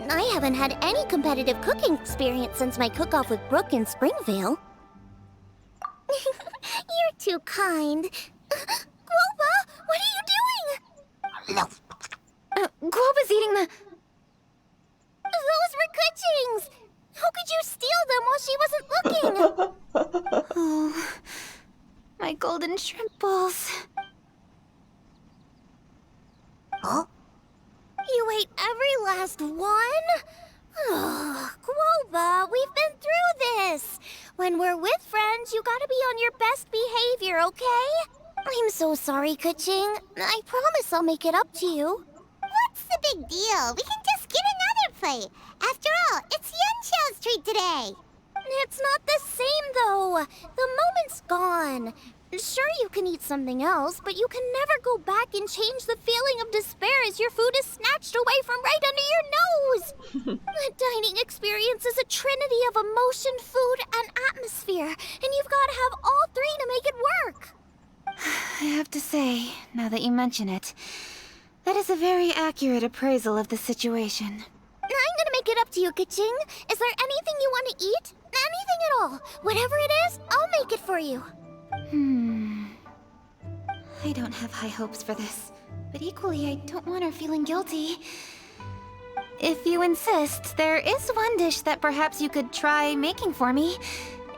I haven't had any competitive cooking experience since my cook-off with Brooke in Springvale. You're too kind. Guoba, what are you doing? Guoba's eating the... Those were Kuching's! How could you steal them while she wasn't looking? Oh, my golden shrimp balls. Huh? You ate every last one? Oh, Guoba, we've been through this. When we're with friends, you gotta be on your best behavior, okay? I'm so sorry, Kuching. I promise I'll make it up to you. What's the big deal? We can just get another plate. After all, it's Yunxiao's treat today. It's not the same, though. The moment's gone. Sure, you can eat something else, but you can never go back and change the feeling of despair as your food is snatched away from right under your nose. The dining experience is a trinity of emotion, food, and atmosphere, and you've got to have all three to make it work. I have to say, now that you mention it, that is a very accurate appraisal of the situation. I'm gonna make it up to you, Kuching. Is there anything you want to eat? Anything at all. Whatever it is, I'll make it for you. I don't have high hopes for this, but equally I don't want her feeling guilty. If you insist, there is one dish that perhaps you could try making for me.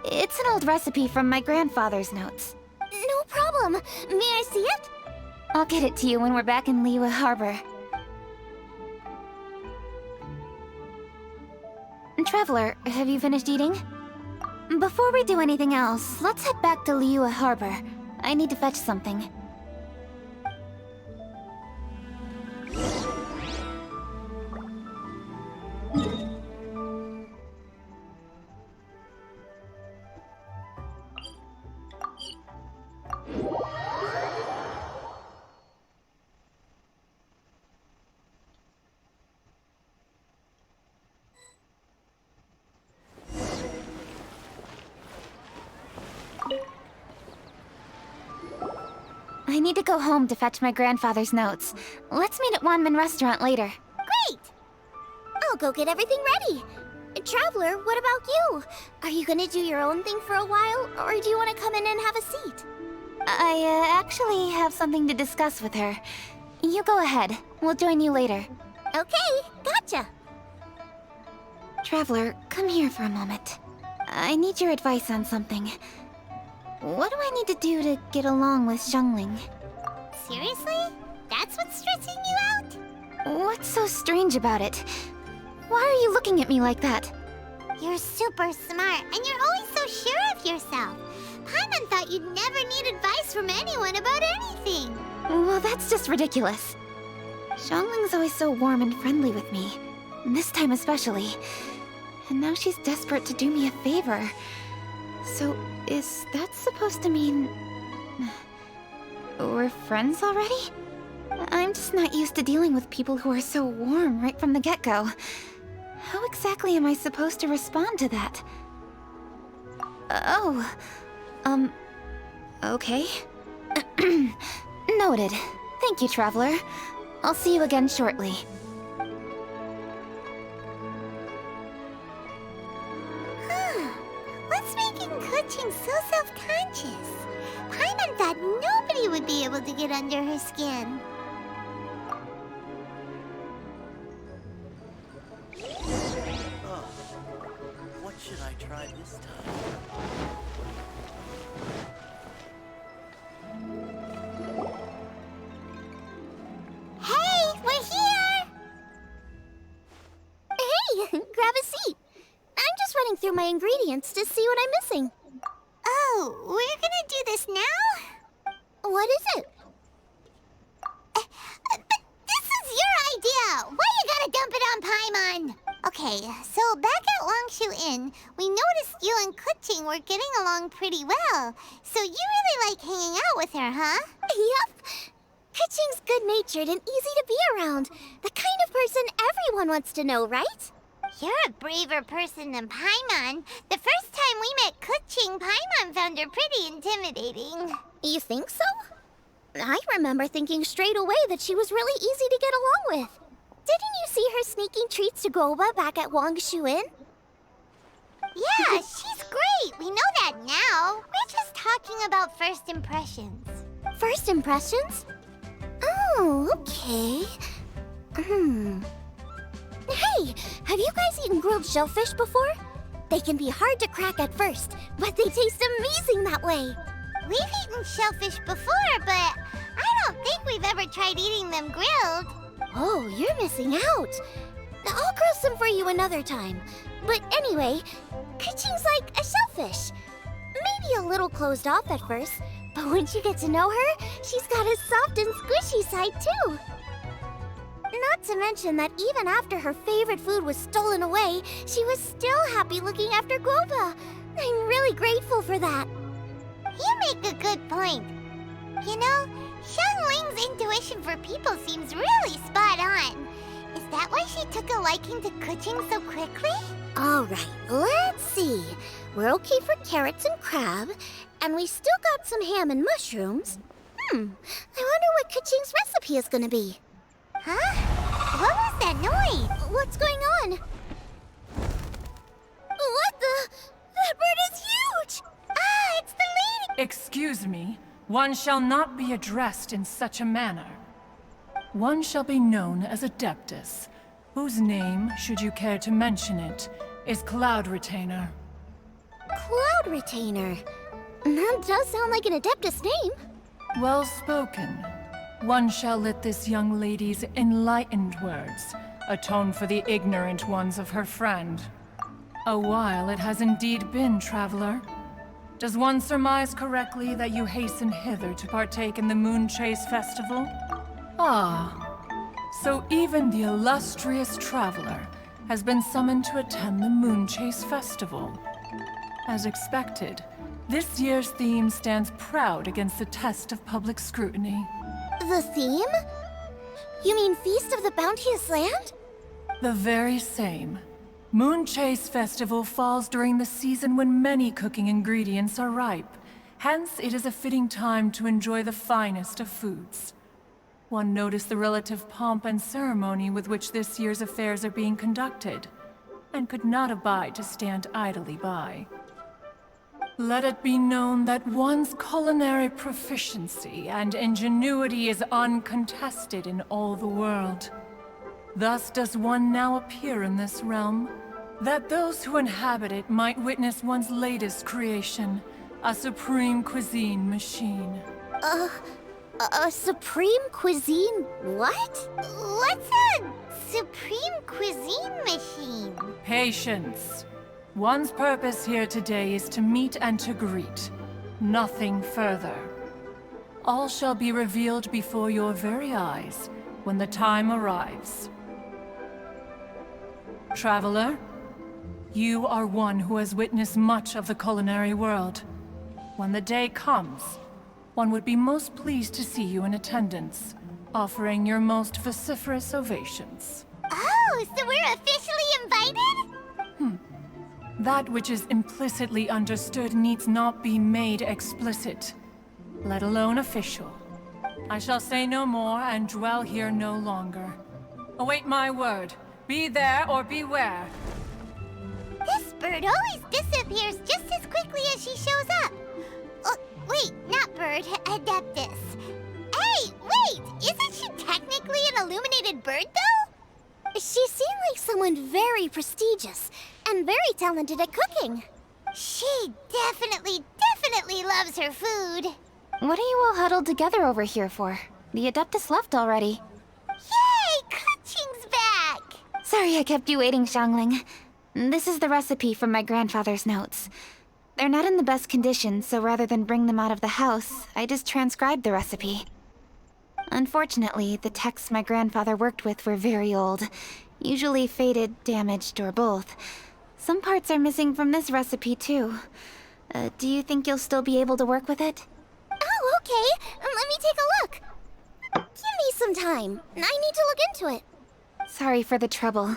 It's an old recipe from my grandfather's notes. No problem. May I see it? I'll get it to you when we're back in Liyue Harbor. Traveler, have you finished eating? Before we do anything else, let's head back to Liyue Harbor. I need to fetch something. I need to go home to fetch my grandfather's notes. Let's meet at Wanmin Restaurant later. Great! I'll go get everything ready. Traveler, what about you? Are you gonna do your own thing for a while, or do you want to come in and have a seat? I actually have something to discuss with her. You go ahead. We'll join you later. Okay, gotcha. Traveler, come here for a moment. I need your advice on something. What do I need to do to get along with Xiangling? Seriously? That's what's stressing you out? What's so strange about it? Why are you looking at me like that? You're super smart, and you're always so sure of yourself. Paimon thought you'd never need advice from anyone about anything. Well, that's just ridiculous. Xiangling's always so warm and friendly with me. This time especially. And now she's desperate to do me a favor. So, is that supposed to mean... we're friends already? I'm just not used to dealing with people who are so warm right from the get-go. How exactly am I supposed to respond to that? Okay. Noted. Thank you, Traveler. I'll see you again shortly. What's making Kuching so self-conscious? Paimon thought nobody would be able to get under her skin. Oh, what should I try this time? Hey, we're here! Hey, grab a seat. I'm just running through my ingredients to see what I'm missing. Oh, we're gonna do this now? What is it? But this is your idea! Why you gotta dump it on Paimon? Okay, so back at Longshu Inn, we noticed you and Kuching were getting along pretty well. So you really like hanging out with her, huh? Yep. Kuching's good-natured and easy to be around. The kind of person everyone wants to know, right? You're a braver person than Paimon. The first time we met Kuching, Paimon found her pretty intimidating. You think so? I remember thinking straight away that she was really easy to get along with. Didn't you see her sneaking treats to Goba back at Wangshu Inn? Yeah, she's great. We know that now. We're just talking about first impressions. First impressions? Oh, okay. Hey, have you guys eaten grilled shellfish before? They can be hard to crack at first, but they taste amazing that way. We've eaten shellfish before, but I don't think we've ever tried eating them grilled. Oh, you're missing out. I'll grill some for you another time. But anyway, Kuching's like a shellfish. Maybe a little closed off at first, but once you get to know her, she's got a soft and squishy side too. Not to mention that even after her favorite food was stolen away, she was still happy looking after Guoba. I'm really grateful for that. You make a good point. You know, Xiangling's intuition for people seems really spot on. Is that why she took a liking to Kuching so quickly? Alright, let's see. We're okay for carrots and crab, and we still got some ham and mushrooms. I wonder what Kuching's recipe is gonna be. Huh? What was that noise? What's going on? What the? That bird is huge! Ah, it's the lady! Excuse me, one shall not be addressed in such a manner. One shall be known as Adeptus, whose name, should you care to mention it, is Cloud Retainer. Cloud Retainer? That does sound like an Adeptus name. Well spoken. One shall let this young lady's enlightened words atone for the ignorant ones of her friend. A while it has indeed been, traveler. Does one surmise correctly that you hasten hither to partake in the Moon Chase Festival? Ah, so even the illustrious traveler has been summoned to attend the Moon Chase Festival. As expected, this year's theme stands proud against the test of public scrutiny. The theme? You mean Feast of the Bounteous Land? The very same. Moon Chase Festival falls during the season when many cooking ingredients are ripe. Hence, it is a fitting time to enjoy the finest of foods. One noticed the relative pomp and ceremony with which this year's affairs are being conducted, and could not abide to stand idly by. Let it be known that one's culinary proficiency and ingenuity is uncontested in all the world. Thus does one now appear in this realm, that those who inhabit it might witness one's latest creation, a supreme cuisine machine. A supreme cuisine what? What's a supreme cuisine machine? Patience. One's purpose here today is to meet and to greet. Nothing further. All shall be revealed before your very eyes when the time arrives. Traveler, you are one who has witnessed much of the culinary world. When the day comes, one would be most pleased to see you in attendance, offering your most vociferous ovations. Oh, so we're officially invited? That which is implicitly understood needs not be made explicit, let alone official. I shall say no more and dwell here no longer. Await my word. Be there or beware. This bird always disappears just as quickly as she shows up. Wait, not bird, Adeptus. Hey, wait! Isn't she technically an illuminated bird, though? She seemed like someone very prestigious and very talented at cooking. She definitely loves her food. What are you all huddled together over here for? The Adeptus left already. Yay! Kuching's back! Sorry I kept you waiting, Xiangling. This is the recipe from my grandfather's notes. They're not in the best condition, so rather than bring them out of the house, I just transcribed the recipe. Unfortunately, the texts my grandfather worked with were very old. Usually faded, damaged, or both. Some parts are missing from this recipe, too. Do you think you'll still be able to work with it? Oh, okay. Let me take a look. Give me some time. I need to look into it. Sorry for the trouble.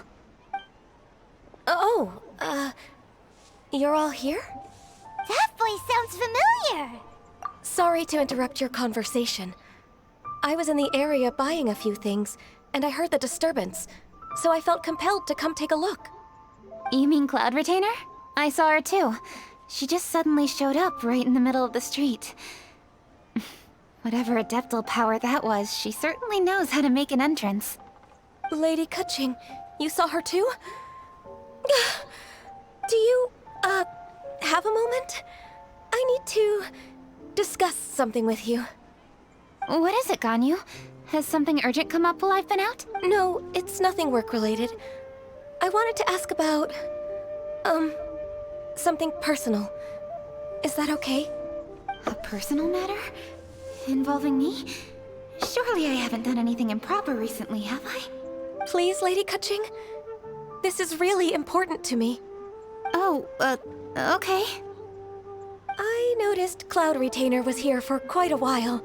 You're all here? That voice sounds familiar. Sorry to interrupt your conversation. I was in the area buying a few things, and I heard the disturbance, so I felt compelled to come take a look. You mean Cloud Retainer? I saw her too. She just suddenly showed up right in the middle of the street. Whatever adeptal power that was, she certainly knows how to make an entrance. Lady Kaching, you saw her too? Do you, have a moment? I need to discuss something with you. What is it, Ganyu? Has something urgent come up while I've been out? No, it's nothing work-related. I wanted to ask about, something personal. Is that okay? A personal matter? Involving me? Surely I haven't done anything improper recently, have I? Please, Lady Kaching? This is really important to me. Oh, okay. I noticed Cloud Retainer was here for quite a while.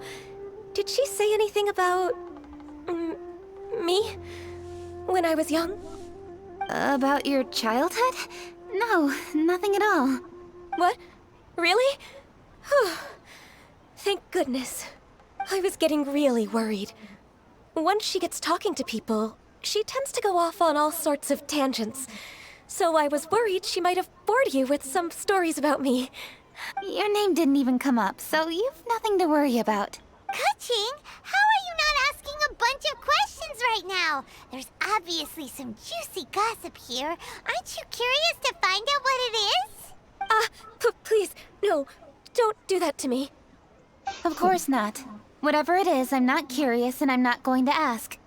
Did she say anything about... me? When I was young? About your childhood? No, nothing at all. What? Really? Thank goodness. I was getting really worried. Once she gets talking to people, she tends to go off on all sorts of tangents. So I was worried she might have bored you with some stories about me. Your name didn't even come up, so you've nothing to worry about. Kaching, how are you not asking a bunch of questions right now? There's obviously some juicy gossip here. Aren't you curious to find out what it is? Please, no, don't do that to me. Of course not. Whatever it is, I'm not curious and I'm not going to ask.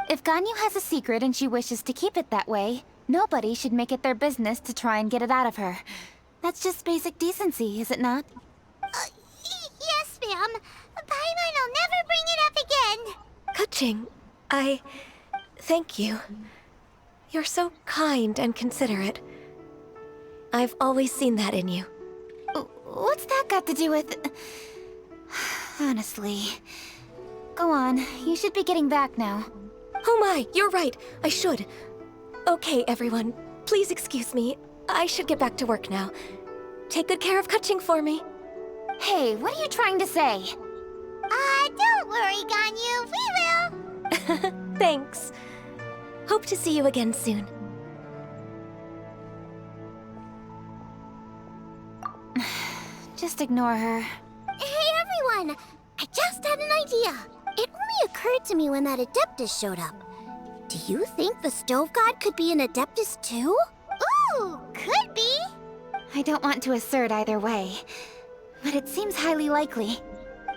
If Ganyu has a secret and she wishes to keep it that way, nobody should make it their business to try and get it out of her. That's just basic decency, is it not? Yes, ma'am. Paimon will never bring it up again. Kaching, I... thank you. You're so kind and considerate. I've always seen that in you. What's that got to do with... Honestly... Go on, you should be getting back now. Oh my, you're right, I should. Okay, everyone, please excuse me. I should get back to work now. Take good care of Kaching for me. Hey, what are you trying to say? Don't worry, Ganyu, we will. Thanks. Hope to see you again soon. Just ignore her. Hey, everyone! I just had an idea. It only occurred to me when that Adeptus showed up. Do you think the Stove God could be an Adeptus too? Ooh, could be. I don't want to assert either way, but it seems highly likely.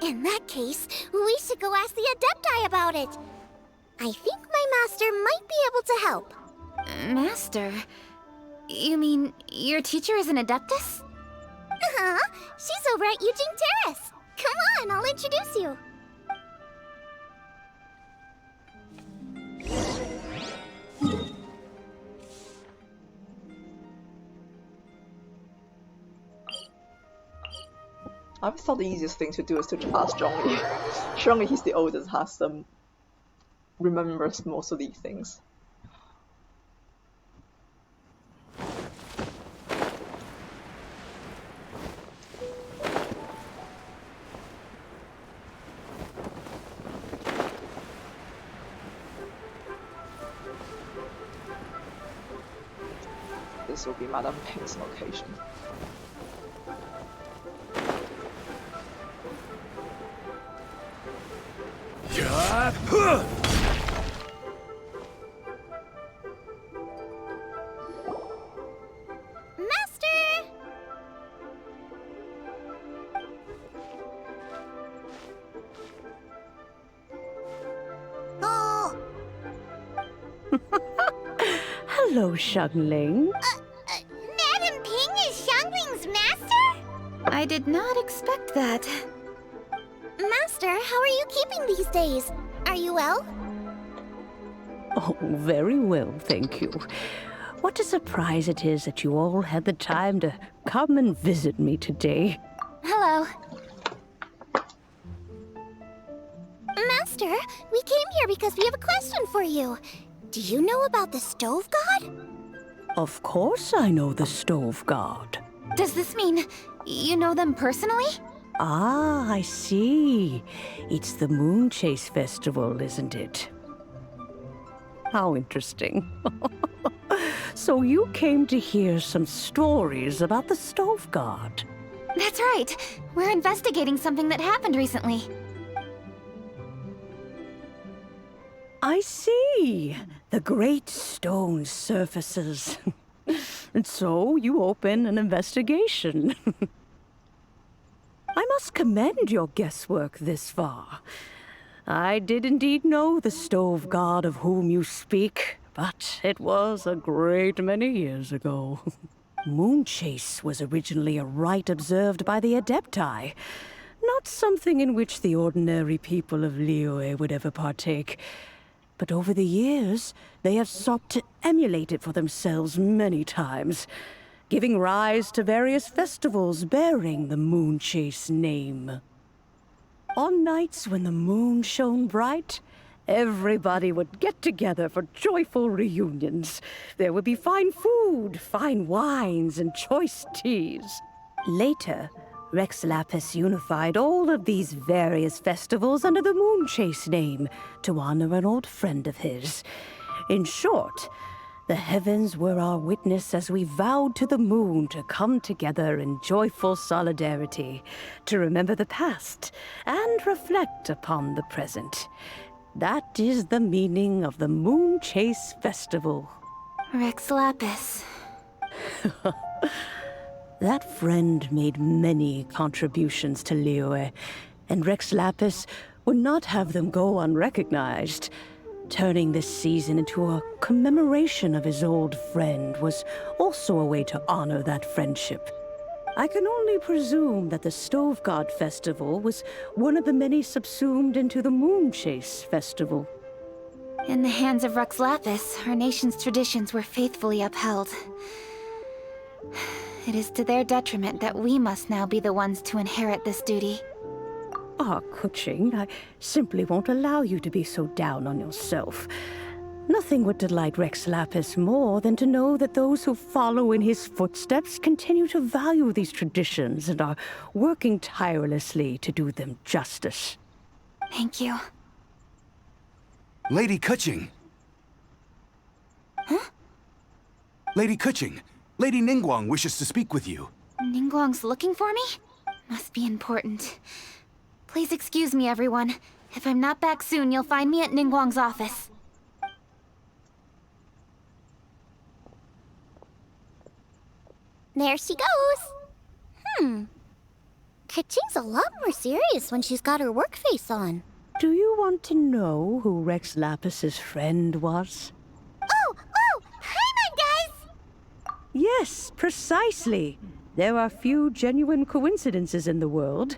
In that case, we should go ask the Adepti about it. I think my master might be able to help. Master? You mean your teacher is an Adeptus? Uh-huh. She's over at Yujing Terrace. Come on, I'll introduce you. I always thought the easiest thing to do is to ask Zhongli. Surely he's the oldest, has remembers most of these things. This will be Madame Ping's location. Master! Oh! Hello, Xiangling. Madame Ping is Xiangling's master? I did not expect that. Master, how are you keeping these days? Are you well? Oh, very well, thank you. What a surprise it is that you all had the time to come and visit me today. Hello. Master, we came here because we have a question for you. Do you know about the Stove God? Of course I know the Stove God. Does this mean you know them personally? Ah, I see. It's the Moon Chase Festival, isn't it? How interesting. So you came to hear some stories about the Stove God. That's right. We're investigating something that happened recently. I see. The great stone surfaces. And so you open an investigation. I must commend your guesswork this far. I did indeed know the Stove God of whom you speak, but it was a great many years ago. Moon Chase was originally a rite observed by the Adepti, not something in which the ordinary people of Liyue would ever partake. But over the years, they have sought to emulate it for themselves many times, giving rise to various festivals bearing the Moon Chase name. On nights when the moon shone bright, everybody would get together for joyful reunions. There would be fine food, fine wines, and choice teas. Later, Rex Lapis unified all of these various festivals under the Moon Chase name to honor an old friend of his. In short, the heavens were our witness as we vowed to the moon to come together in joyful solidarity, to remember the past and reflect upon the present. That is the meaning of the Moon Chase Festival. Rex Lapis. That friend made many contributions to Liyue, and Rex Lapis would not have them go unrecognized. Turning this season into a commemoration of his old friend was also a way to honor that friendship. I can only presume that the Stove God Festival was one of the many subsumed into the Moon Chase Festival. In the hands of Rex Lapis, our nation's traditions were faithfully upheld. It is to their detriment that we must now be the ones to inherit this duty. Ah, Kuching, I simply won't allow you to be so down on yourself. Nothing would delight Rex Lapis more than to know that those who follow in his footsteps continue to value these traditions and are working tirelessly to do them justice. Thank you. Lady Kuching! Huh? Lady Kuching, Lady Ningguang wishes to speak with you. Ningguang's looking for me? Must be important. Please excuse me, everyone. If I'm not back soon, you'll find me at Ningguang's office. There she goes. Kaching's a lot more serious when she's got her work face on. Do you want to know who Rex Lapis's friend was? Oh! Hi, guys! Yes, precisely. There are few genuine coincidences in the world.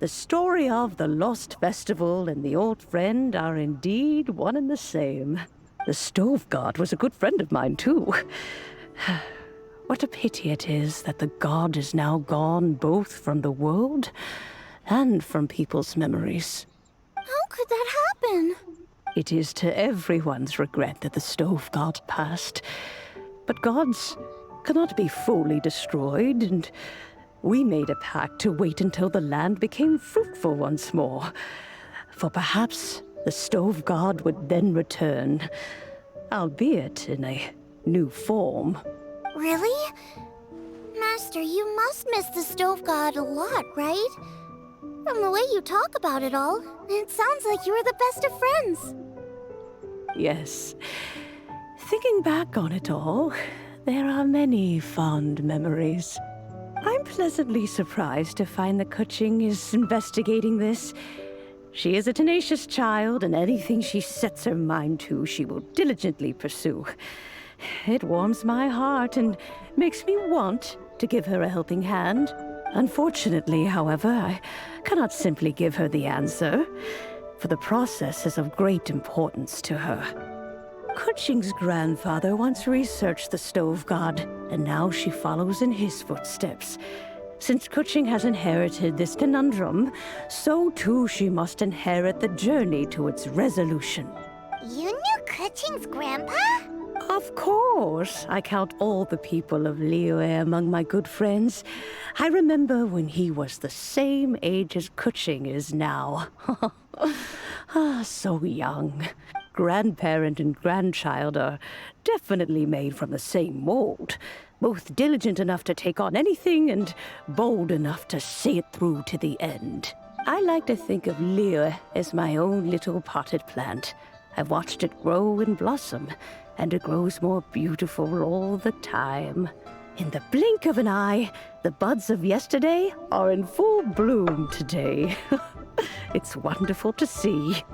The story of the Lost Festival and the old friend are indeed one and the same. The Stove God was a good friend of mine, too. What a pity it is that the god is now gone both from the world and from people's memories. How could that happen? It is to everyone's regret that the Stove God passed. But gods cannot be fully destroyed, and we made a pact to wait until the land became fruitful once more. For perhaps the Stove God would then return, albeit in a new form. Really? Master, you must miss the Stove God a lot, right? From the way you talk about it all, it sounds like you were the best of friends. Yes. Thinking back on it all, there are many fond memories. I'm pleasantly surprised to find that Kuching is investigating this. She is a tenacious child, and anything she sets her mind to, she will diligently pursue. It warms my heart and makes me want to give her a helping hand. Unfortunately, however, I cannot simply give her the answer, for the process is of great importance to her. Kuching's grandfather once researched the Stove God, and now she follows in his footsteps. Since Kuching has inherited this conundrum, so too she must inherit the journey to its resolution. You knew Kuching's grandpa? Of course, I count all the people of Liyue among my good friends. I remember when he was the same age as Kuching is now. So young. Grandparent and grandchild are definitely made from the same mold. Both diligent enough to take on anything and bold enough to see it through to the end. I like to think of Liyue as my own little potted plant. I've watched it grow and blossom, and it grows more beautiful all the time. In the blink of an eye, the buds of yesterday are in full bloom today. It's wonderful to see.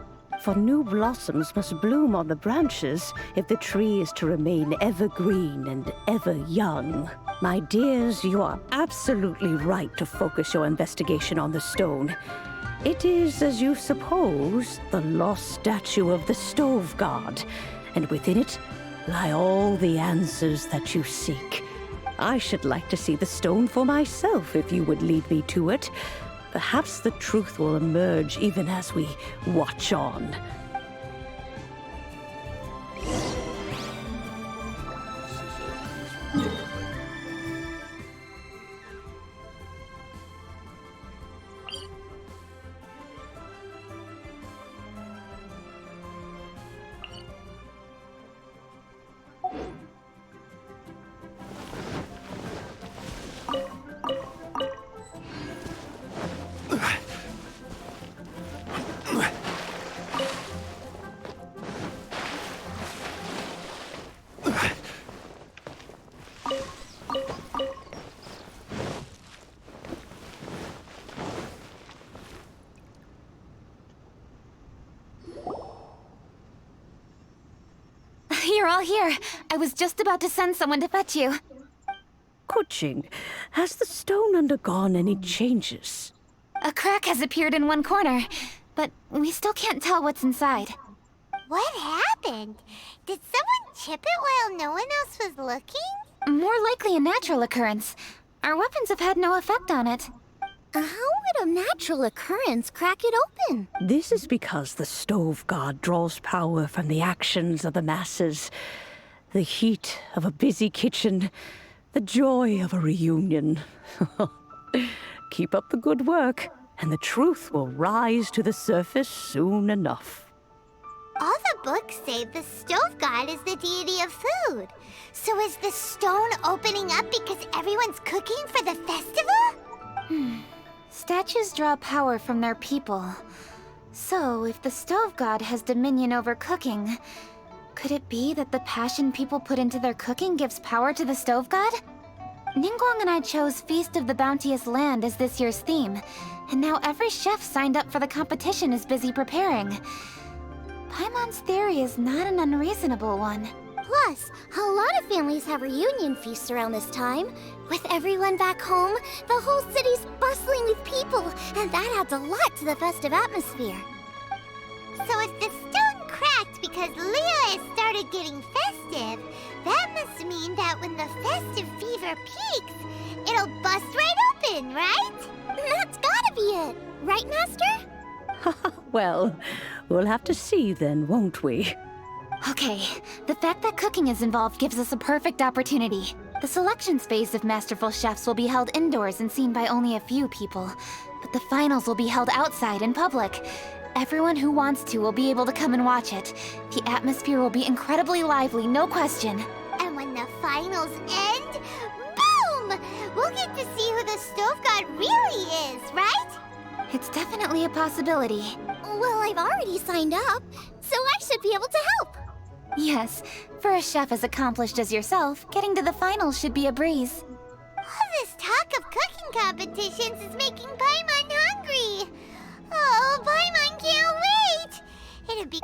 For new blossoms must bloom on the branches if the tree is to remain evergreen and ever young. My dears, you are absolutely right to focus your investigation on the stone. It is, as you suppose, the lost statue of the Stove God, and within it lie all the answers that you seek. I should like to see the stone for myself if you would lead me to it. Perhaps the truth will emerge even as we watch on. You're all here. I was just about to send someone to fetch you. Kuching, has the stone undergone any changes? A crack has appeared in one corner, but we still can't tell what's inside. What happened? Did someone chip it while no one else was looking? More likely a natural occurrence. Our weapons have had no effect on it. How would a natural occurrence crack it open? This is because the Stove God draws power from the actions of the masses. The heat of a busy kitchen, the joy of a reunion. Keep up the good work, and the truth will rise to the surface soon enough. All the books say the Stove God is the deity of food. So is the stone opening up because everyone's cooking for the festival? Statues draw power from their people. So, if the Stove God has dominion over cooking, could it be that the passion people put into their cooking gives power to the Stove God? Ningguang and I chose Feast of the Bounteous Land as this year's theme, and now every chef signed up for the competition is busy preparing. Paimon's theory is not an unreasonable one. Plus, a lot of families have reunion feasts around this time. With everyone back home, the whole city's bustling with people, and that adds a lot to the festive atmosphere. So if the stone cracked because Liyue started getting festive, that must mean that when the festive fever peaks, it'll bust right open, right? That's gotta be it, right, Master? Well, we'll have to see then, won't we? Okay, the fact that cooking is involved gives us a perfect opportunity. The selections phase of masterful chefs will be held indoors and seen by only a few people, but the finals will be held outside in public. Everyone who wants to will be able to come and watch it. The atmosphere will be incredibly lively, no question. And when the finals end, boom! We'll get to see who the Stove God really is, right? It's definitely a possibility. Well, I've already signed up, so I should be able to help. Yes, for a chef as accomplished as yourself, getting to the finals should be a breeze. All this talk of cooking competitions is making Paimon hungry. Oh, Paimon can't wait! It'd be...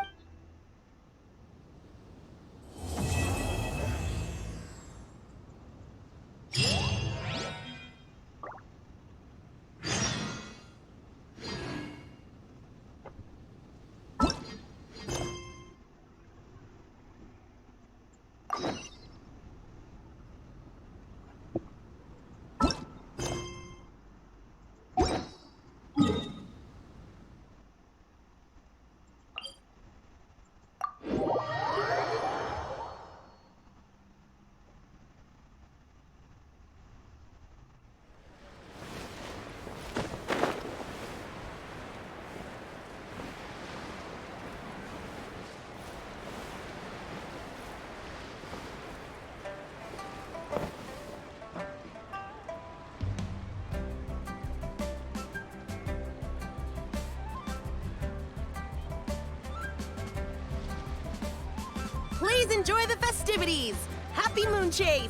enjoy the festivities! Happy Moon Chase!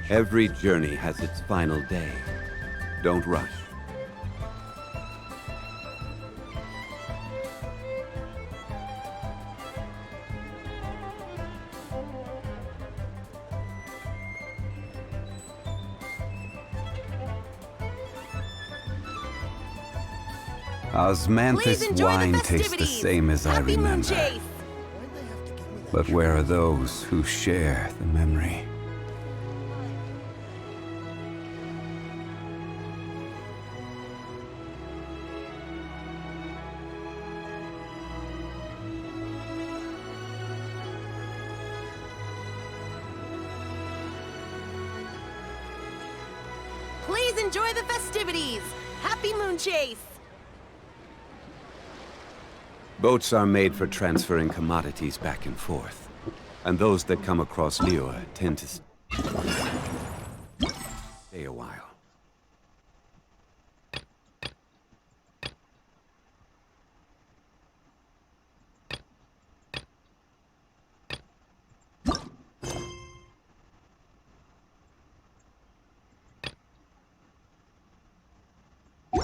Every journey has its final day. Don't rush. Osmanthus wine tastes the same as I remember. But where are those who share the memory? Please enjoy the festivities! Happy Moon Chase! Boats are made for transferring commodities back and forth. And those that come across Liyue tend to stay a while.